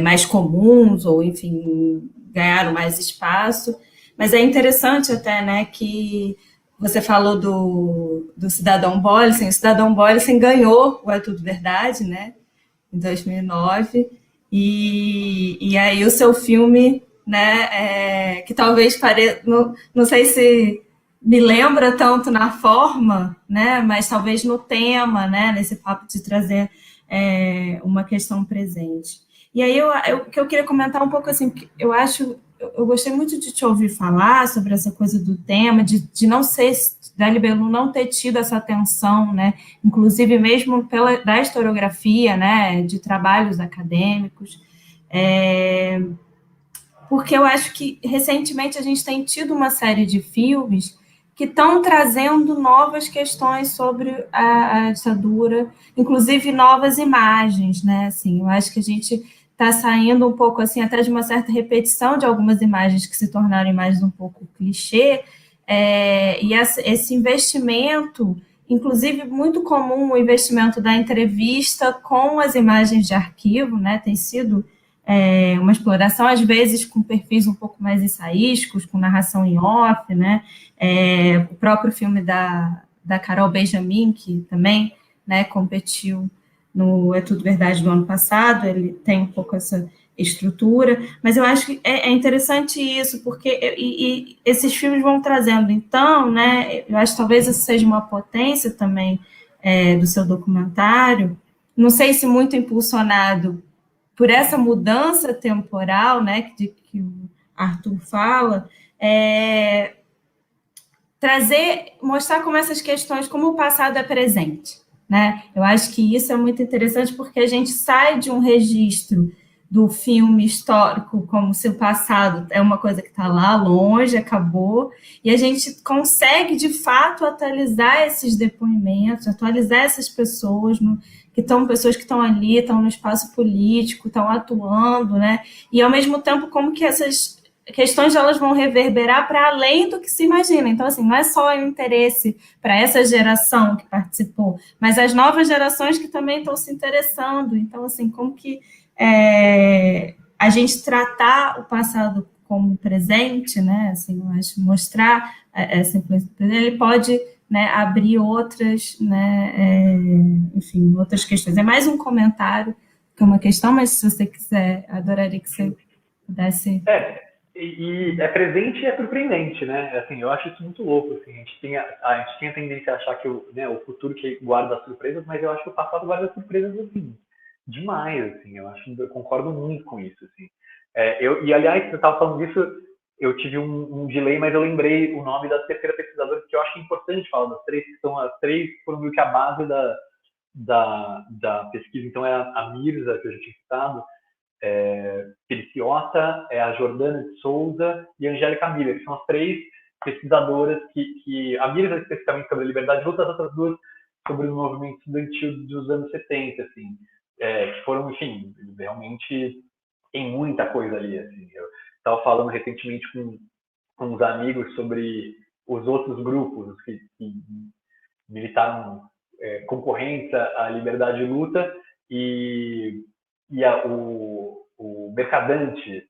S3: mais comuns, ou, enfim, ganharam mais espaço. Mas é interessante até, né, que você falou do Cidadão Bollesen. O Cidadão Bollesen ganhou o É Tudo Verdade, né, em 2009, e aí o seu filme, né, que talvez pareça, não sei se me lembra tanto na forma, né, mas talvez no tema, né, nesse papo de trazer uma questão presente. E aí que eu queria comentar um pouco assim, porque eu gostei muito de te ouvir falar sobre essa coisa do tema, de não ser, da Libelu não ter tido essa atenção, né, inclusive mesmo da historiografia, né, de trabalhos acadêmicos, porque eu acho que recentemente a gente tem tido uma série de filmes que estão trazendo novas questões sobre a ditadura, inclusive novas imagens, né? Assim, eu acho que a gente está saindo um pouco assim, até de uma certa repetição de algumas imagens que se tornaram imagens um pouco clichê, e esse investimento, inclusive muito comum o investimento da entrevista com as imagens de arquivo, né? Tem sido uma exploração, às vezes com perfis um pouco mais ensaísticos, com narração em off, né? O próprio filme da Carol Benjamin, que também, né, competiu no É Tudo Verdade do ano passado, ele tem um pouco essa estrutura, mas eu acho que é interessante isso, porque e esses filmes vão trazendo, então, né, eu acho que talvez isso seja uma potência também do seu documentário, não sei se muito impulsionado por essa mudança temporal, né, que o Arthur fala, mostrar como essas questões, como o passado é presente, né? Eu acho que isso é muito interessante porque a gente sai de um registro do filme histórico como se o passado é uma coisa que está lá longe, acabou, e a gente consegue, de fato, atualizar esses depoimentos, atualizar essas pessoas, pessoas que estão ali, estão no espaço político, estão atuando, né? E, ao mesmo tempo, como que essas questões elas vão reverberar para além do que se imagina. Então, assim, não é só o interesse para essa geração que participou, mas as novas gerações que também estão se interessando. Então, assim, como que a gente tratar o passado como presente, né? Assim, eu acho, mostrar essa influência, ele pode, né, abrir outras, né, enfim, outras questões. É mais um comentário que uma questão, mas se você quiser, adoraria que você pudesse...
S4: E é presente e é surpreendente, né? Assim, eu acho isso muito louco. Assim, a gente tem a tendência a achar que o futuro que guarda as surpresas, mas eu acho que o passado guarda as surpresas assim, demais. Assim, eu concordo muito com isso. Assim. E aliás, você estava falando disso, eu tive um delay, mas eu lembrei o nome das terceiras pesquisadoras, que eu acho importante falar das três, que são as três que foram meio que a base da pesquisa. Então, é a Mirza, que eu já tinha citado, Feliciota, a Jordana de Souza e a Angélica Miller, que são as três pesquisadoras que a Mirza especificamente sobre a liberdade de luta, as outras duas sobre o movimento estudantil dos anos 70, assim, que foram, enfim, realmente tem muita coisa ali, assim. Eu estava falando recentemente com uns amigos sobre os outros grupos que militaram concorrentes à liberdade de luta e o Mercadante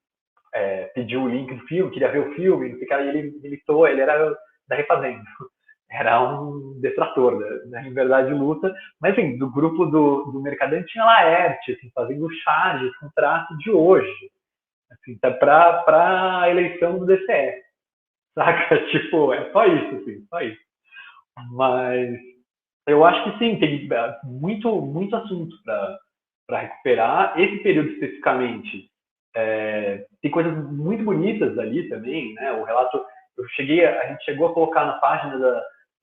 S4: pediu o link do filme, queria ver o filme, não sei o que, ele militou, ele era da Refazendo, era um detrator da liberdade de luta, mas assim, do grupo do Mercadante tinha Laerte, assim, fazendo charges com traço de hoje, assim, para a eleição do DCE, saca? Tipo, é só isso, assim, só isso. Mas eu acho que sim, tem muito assunto para recuperar. Esse período especificamente tem coisas muito bonitas ali também, né? O relato A gente chegou a colocar na página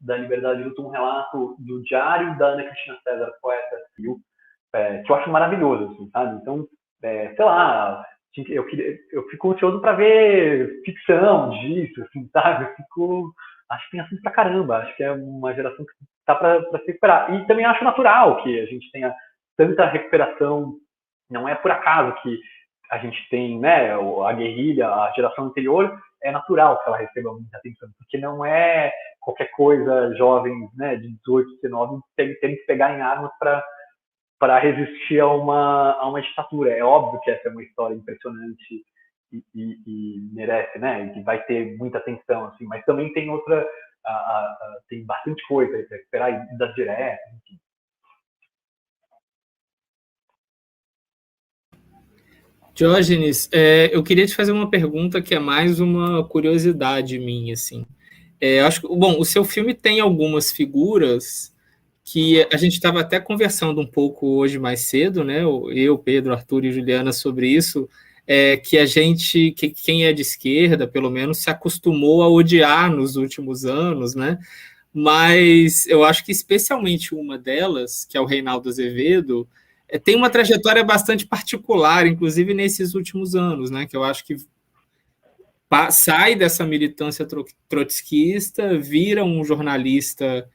S4: da Liberdade de Luta um relato do diário da Ana Cristina César, poeta, que eu acho maravilhoso, assim, sabe? Então, sei lá, eu fico ansioso para ver ficção disso, assim, sabe? Acho que tem assunto pra caramba, acho que é uma geração que tá para se recuperar. E também acho natural que a gente tenha tanta recuperação, não é por acaso que a gente tem, né, a guerrilha, a geração anterior, é natural que ela receba muita atenção, porque não é qualquer coisa jovens, né, de 18, 19, terem que pegar em armas para resistir a uma ditadura. É óbvio que essa é uma história impressionante e merece, né, e que vai ter muita atenção, assim, mas também tem tem bastante coisa para esperar das diretas, enfim.
S1: Diógenes, eu queria te fazer uma pergunta que é mais uma curiosidade minha, assim. Acho que, bom, o seu filme tem algumas figuras que a gente estava até conversando um pouco hoje mais cedo, né? Eu, Pedro, Arthur e Juliana sobre isso, que quem é de esquerda, pelo menos, se acostumou a odiar nos últimos anos, né? Mas eu acho que especialmente uma delas, que é o Reinaldo Azevedo, tem uma trajetória bastante particular, inclusive nesses últimos anos, né? Que eu acho que sai dessa militância trotskista, vira um jornalista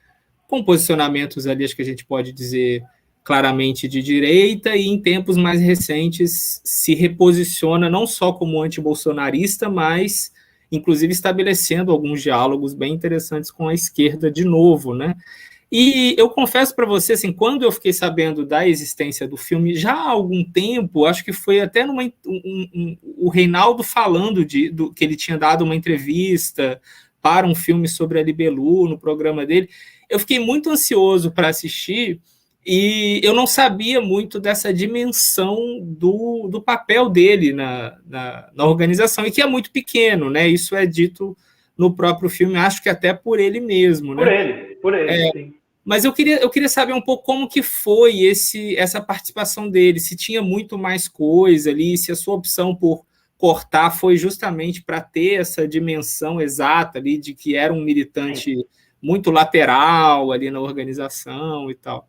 S1: com posicionamentos ali, acho que a gente pode dizer claramente de direita, e em tempos mais recentes se reposiciona não só como antibolsonarista, mas inclusive estabelecendo alguns diálogos bem interessantes com a esquerda de novo, né? E eu confesso para você, assim, quando eu fiquei sabendo da existência do filme, já há algum tempo, acho que foi até o Reinaldo falando que ele tinha dado uma entrevista para um filme sobre a Libelu no programa dele, eu fiquei muito ansioso para assistir e eu não sabia muito dessa dimensão do papel dele na organização, e que é muito pequeno, né? Isso é dito no próprio filme, acho que até por ele mesmo, né?
S4: Por ele, sim.
S1: Mas eu queria saber um pouco como que foi essa participação dele, se tinha muito mais coisa ali, se a sua opção por cortar foi justamente para ter essa dimensão exata ali de que era um militante muito lateral ali na organização e tal.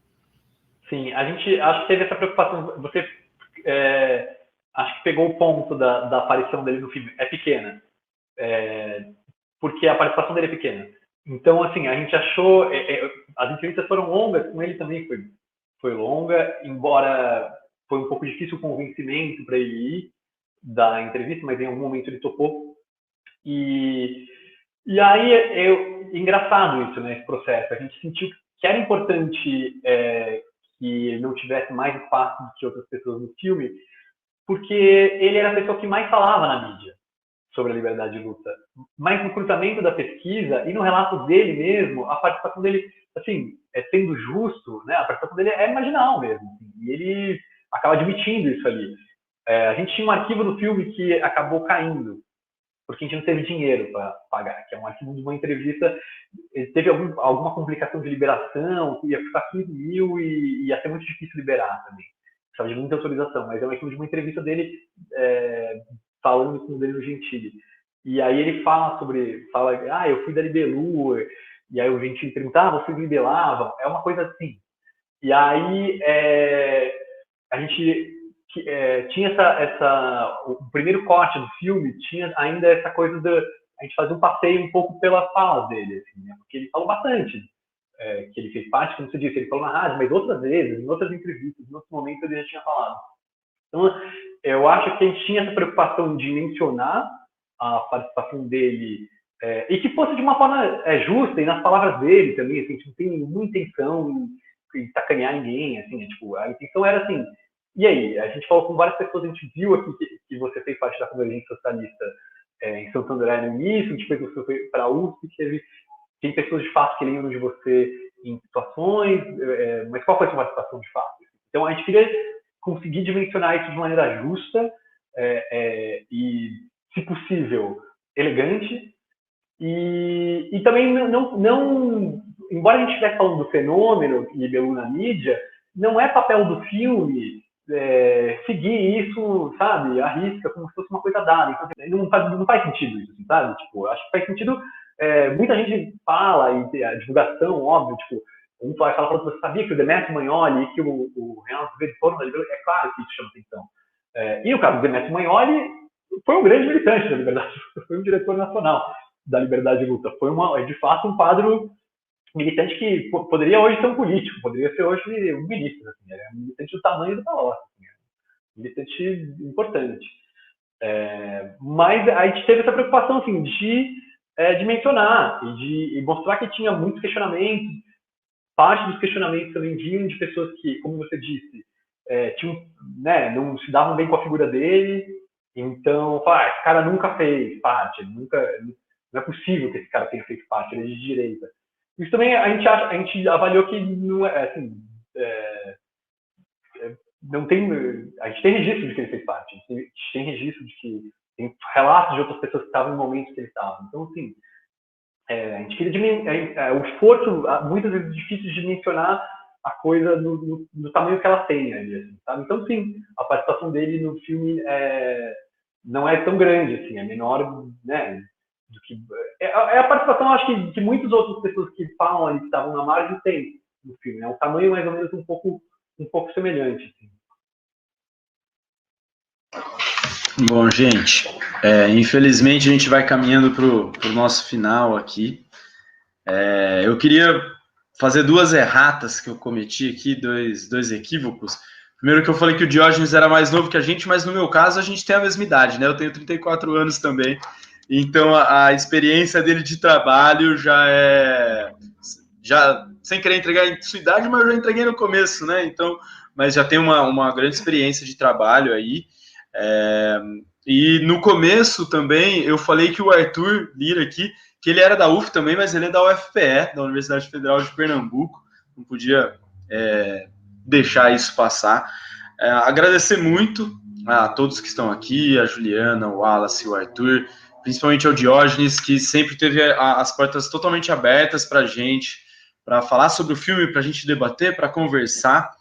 S4: Sim, a gente acho que teve essa preocupação. Você acho que pegou o ponto da aparição dele no filme. É pequena, porque a participação dele é pequena. Então, assim, a gente achou... as entrevistas foram longas, com ele também foi longa, embora foi um pouco difícil o convencimento para ele ir da entrevista, mas em algum momento ele topou. E aí, engraçado isso, né, esse processo. A gente sentiu que era importante que ele não tivesse mais espaço do que outras pessoas no filme, porque ele era a pessoa que mais falava na mídia sobre a liberdade de luta. Mas no cruzamento da pesquisa e no relato dele mesmo, a participação dele, assim, sendo justo, né, a participação dele é marginal mesmo. Assim, e ele acaba admitindo isso ali. A gente tinha um arquivo do filme que acabou caindo, porque a gente não teve dinheiro para pagar, que é um arquivo de uma entrevista. Ele teve alguma complicação de liberação, ia custar 15 mil e ia ser muito difícil liberar também. Precisava de muita autorização, mas é um arquivo de uma entrevista dele falando com o Danilo Gentili. E aí ele fala, eu fui da Libelu, e aí o Gentili pergunta, vocês libelavam? É uma coisa assim. E aí a gente tinha o primeiro corte do filme tinha ainda essa coisa a gente fazer um passeio um pouco pela fala dele, assim, né? Porque ele falou bastante, que ele fez parte, como você disse, ele falou na rádio, mas outras vezes, em outras entrevistas, em outros momentos ele já tinha falado. Então, eu acho que a gente tinha essa preocupação de mencionar a participação dele e que fosse de uma forma justa e nas palavras dele também, assim, a gente não tem nenhuma intenção em sacanear ninguém, assim, tipo, a intenção era assim. E aí, a gente falou com várias pessoas, a gente viu aqui que você fez parte da Convergência Socialista em Santo André no início, a gente fez você foi para a USP, tem pessoas de fato que lembram de você em situações, mas qual foi a sua participação de fato? Então, a gente queria conseguir dimensionar isso de maneira justa e, se possível, elegante, e também não embora a gente estivesse falando do fenômeno Libelu na mídia, não é papel do filme seguir isso, sabe, à risca, como se fosse uma coisa dada. Então, não faz sentido isso, assim, sabe? Tipo, acho que faz sentido. Muita gente fala, e a divulgação, óbvio, tipo, um fala, você sabia que o Demetrio Magnoli e que o Reinaldo Azevedo foram da Liberdade? É claro que isso chama atenção. E no caso do Demetrio Magnoli, foi um grande militante da Liberdade, foi um diretor nacional da Liberdade de Luta. Foi, de fato, um quadro militante que poderia hoje ser um político, poderia ser hoje um ministro. Assim, é um militante do tamanho do Palocci, assim, um militante importante. Mas a gente teve essa preocupação assim, de mencionar e mostrar que tinha muitos questionamentos. Parte dos questionamentos também vinham de pessoas que, como você disse, não se davam bem com a figura dele. Então, esse cara nunca fez parte, não é possível que esse cara tenha feito parte, ele é de direita. Isso também a gente avaliou que não é assim. Não tem, a gente tem registro de que ele fez parte, a gente tem registro de que tem relatos de outras pessoas que estavam em momentos que ele estava. Então, assim, a gente queria o esforço, muitas vezes, difícil de dimensionar a coisa no tamanho que ela tem ali, assim, sabe? Então, sim, a participação dele no filme não é tão grande, assim, é menor, né? Do que, a participação, acho que muitas outras pessoas que falam ali, que estavam na margem, tem no filme. É um tamanho mais ou menos um pouco semelhante. Assim.
S2: Bom, gente, infelizmente a gente vai caminhando para o nosso final aqui. Eu queria fazer duas erratas que eu cometi aqui, dois equívocos. Primeiro que eu falei que o Diógenes era mais novo que a gente, mas no meu caso a gente tem a mesma idade, né? Eu tenho 34 anos também, então a experiência dele de trabalho já sem querer entregar em sua idade, mas eu já entreguei no começo, né? Então, mas já tem uma grande experiência de trabalho aí. E no começo também eu falei que o Arthur Lira aqui, que ele era da UF também, mas ele é da UFPE, da Universidade Federal de Pernambuco, não podia deixar isso passar. Agradecer muito a todos que estão aqui, a Juliana, o Wallace, o Arthur, principalmente ao Diógenes, que sempre teve as portas totalmente abertas para a gente, para falar sobre o filme, para a gente debater, para conversar.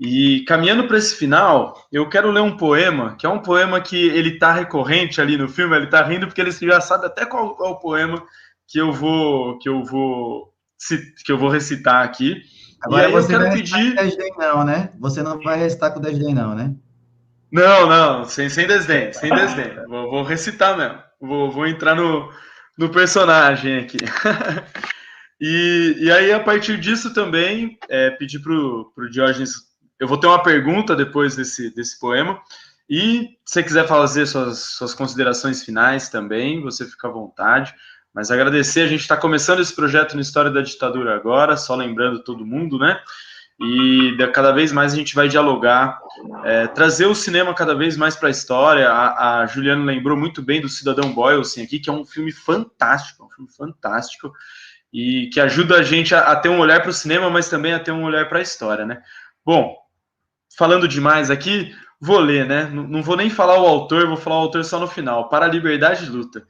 S2: E caminhando para esse final, eu quero ler um poema, que é um poema que ele está recorrente ali no filme, ele está rindo porque ele já sabe até qual é o poema que eu vou recitar aqui.
S5: Agora
S2: e aí
S5: você
S2: eu quero
S5: vai
S2: pedir...
S5: com desdém não, né? Você não vai recitar com desdém não, né?
S2: Não, sem desdém, sem desdém. Vou recitar mesmo. Vou entrar no personagem aqui. E aí, a partir disso também, pedir para o Diógenes... Eu vou ter uma pergunta depois desse poema. E se você quiser fazer suas considerações finais também, você fica à vontade. Mas agradecer, a gente está começando esse projeto no História da Ditadura agora, só lembrando todo mundo, né? E cada vez mais a gente vai dialogar, trazer o cinema cada vez mais para a história. A Juliana lembrou muito bem do Cidadão Boylston aqui, que é um filme fantástico, e que ajuda a gente a ter um olhar para o cinema, mas também a ter um olhar para a história, né? Bom, falando demais aqui, vou ler, né? Não vou nem falar o autor, vou falar o autor só no final. Para a liberdade de luta.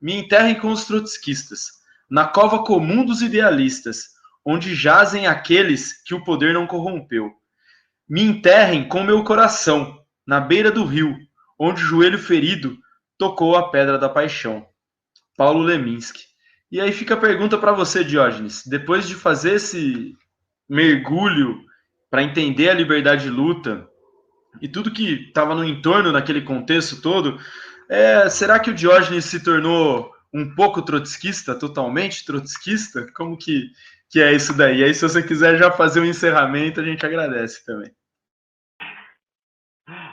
S2: Me enterrem com os trotskistas, na cova comum dos idealistas, onde jazem aqueles que o poder não corrompeu. Me enterrem com meu coração, na beira do rio, onde o joelho ferido tocou a pedra da paixão. Paulo Leminski. E aí fica a pergunta para você, Diógenes. Depois de fazer esse mergulho para entender a liberdade de luta e tudo que estava no entorno naquele contexto todo, será que o Diógenes se tornou um pouco trotskista, totalmente trotskista? Como que é isso daí? E aí, se você quiser já fazer um encerramento, a gente agradece também.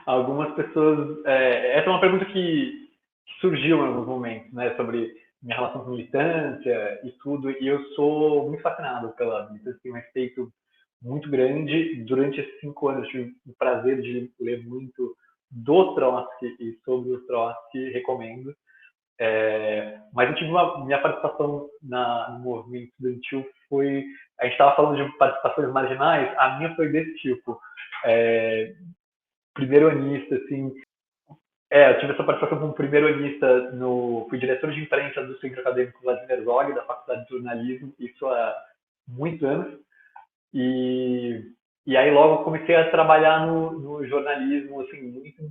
S4: Algumas pessoas... essa é uma pergunta que surgiu em alguns momentos, né, sobre minha relação com militância e tudo, e eu sou muito fascinado pela militância, tenho um respeito muito grande. Durante esses 5 anos eu tive o prazer de ler muito do Trotsky e sobre o Trotsky, recomendo. Mas eu tive minha participação no movimento estudantil foi... A gente estava falando de participações marginais, a minha foi desse tipo. Primeiro-anista, assim... eu tive essa participação como primeiro-anista, fui diretor de imprensa do Centro Acadêmico Vladimir Zog, da Faculdade de Jornalismo, isso há muitos anos. E E aí logo comecei a trabalhar no jornalismo, assim, muito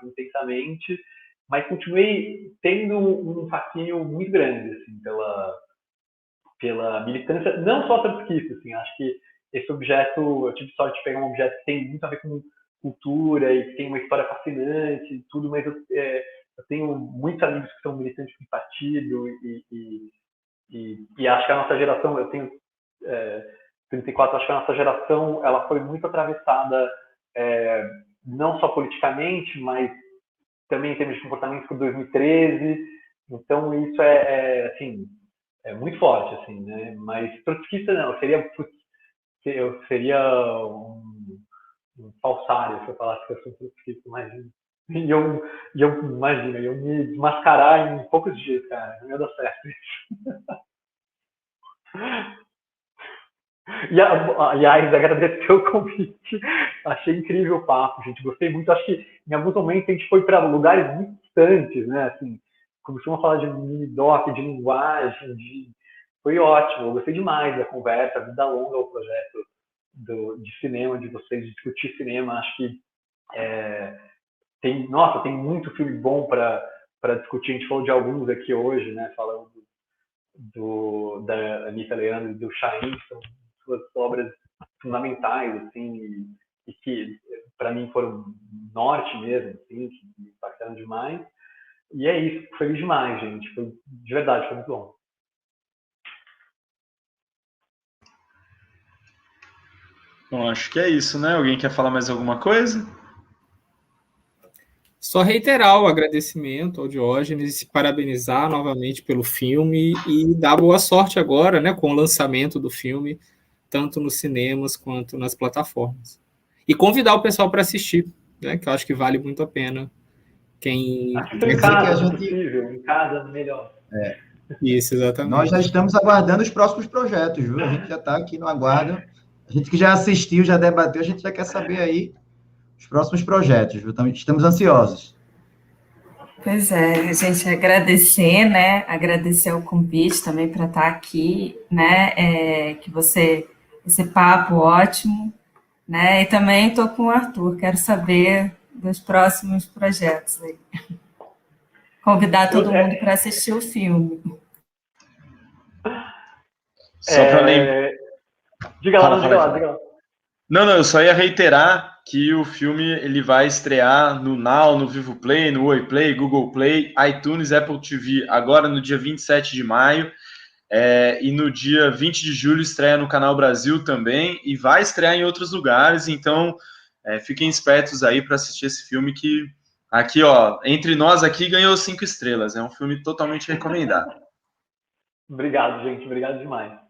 S4: intensamente, mas continuei tendo um fascínio muito grande, assim, pela militância, não só trotskista, assim, acho que esse objeto, eu tive sorte de pegar um objeto que tem muito a ver com cultura e que tem uma história fascinante e tudo, mas eu tenho muitos amigos que são militantes do partido e acho que a nossa geração, eu tenho 34, acho que a nossa geração, ela foi muito atravessada não só politicamente, mas também em termos de comportamento por 2013, então isso assim, é muito forte, assim, né? Mas trotskista não, eu seria um falsário se eu falasse que eu sou trotskista, imagina. E eu imagina, eu me desmascarar em poucos dias, cara, não ia dar certo isso. E, aliás, agradecer o convite, achei incrível o papo, gente, gostei muito, acho que em alguns momentos a gente foi para lugares muito distantes, né, assim, começamos a falar de mini-doc, de linguagem, foi ótimo, eu gostei demais da conversa, vida longa ao projeto de cinema, de vocês, de discutir cinema, acho que tem muito filme bom para discutir, a gente falou de alguns aqui hoje, né, falando da Anitta Leandro e do Chaim, são suas obras fundamentais, assim, e que para mim foram norte mesmo, assim, que me impactaram demais. E é isso, feliz demais, gente, foi, de verdade, foi muito bom.
S2: Bom, acho que é isso, né? Alguém quer falar mais alguma coisa?
S1: Só reiterar o agradecimento ao Diógenes, parabenizar novamente pelo filme e dar boa sorte agora, né, com o lançamento do filme, tanto nos cinemas quanto nas plataformas. E convidar o pessoal para assistir, né, que eu acho que vale muito a pena.
S4: Assistam em casa, se possível, em casa melhor.
S1: Isso, exatamente.
S5: Nós já estamos aguardando os próximos projetos, viu? A gente já está aqui no aguardo. A gente que já assistiu, já debateu, a gente já quer saber aí os próximos projetos, viu? Estamos ansiosos.
S3: Pois é, a gente agradecer, né? Agradecer o convite também para estar aqui, né? Esse papo ótimo, né? E também estou com o Arthur, quero saber dos próximos projetos aí. Convidar todo mundo para assistir o filme.
S2: Só para lembrar.
S4: Diga lá.
S2: Não, eu só ia reiterar que o filme ele vai estrear no Now, no Vivo Play, no Oi Play, Google Play, iTunes, Apple TV, agora no dia 27 de maio, e no dia 20 de julho estreia no Canal Brasil também, e vai estrear em outros lugares, então fiquem espertos aí para assistir esse filme que, aqui, ó, entre nós aqui ganhou 5 estrelas, é um filme totalmente recomendado.
S4: Obrigado, gente, obrigado demais.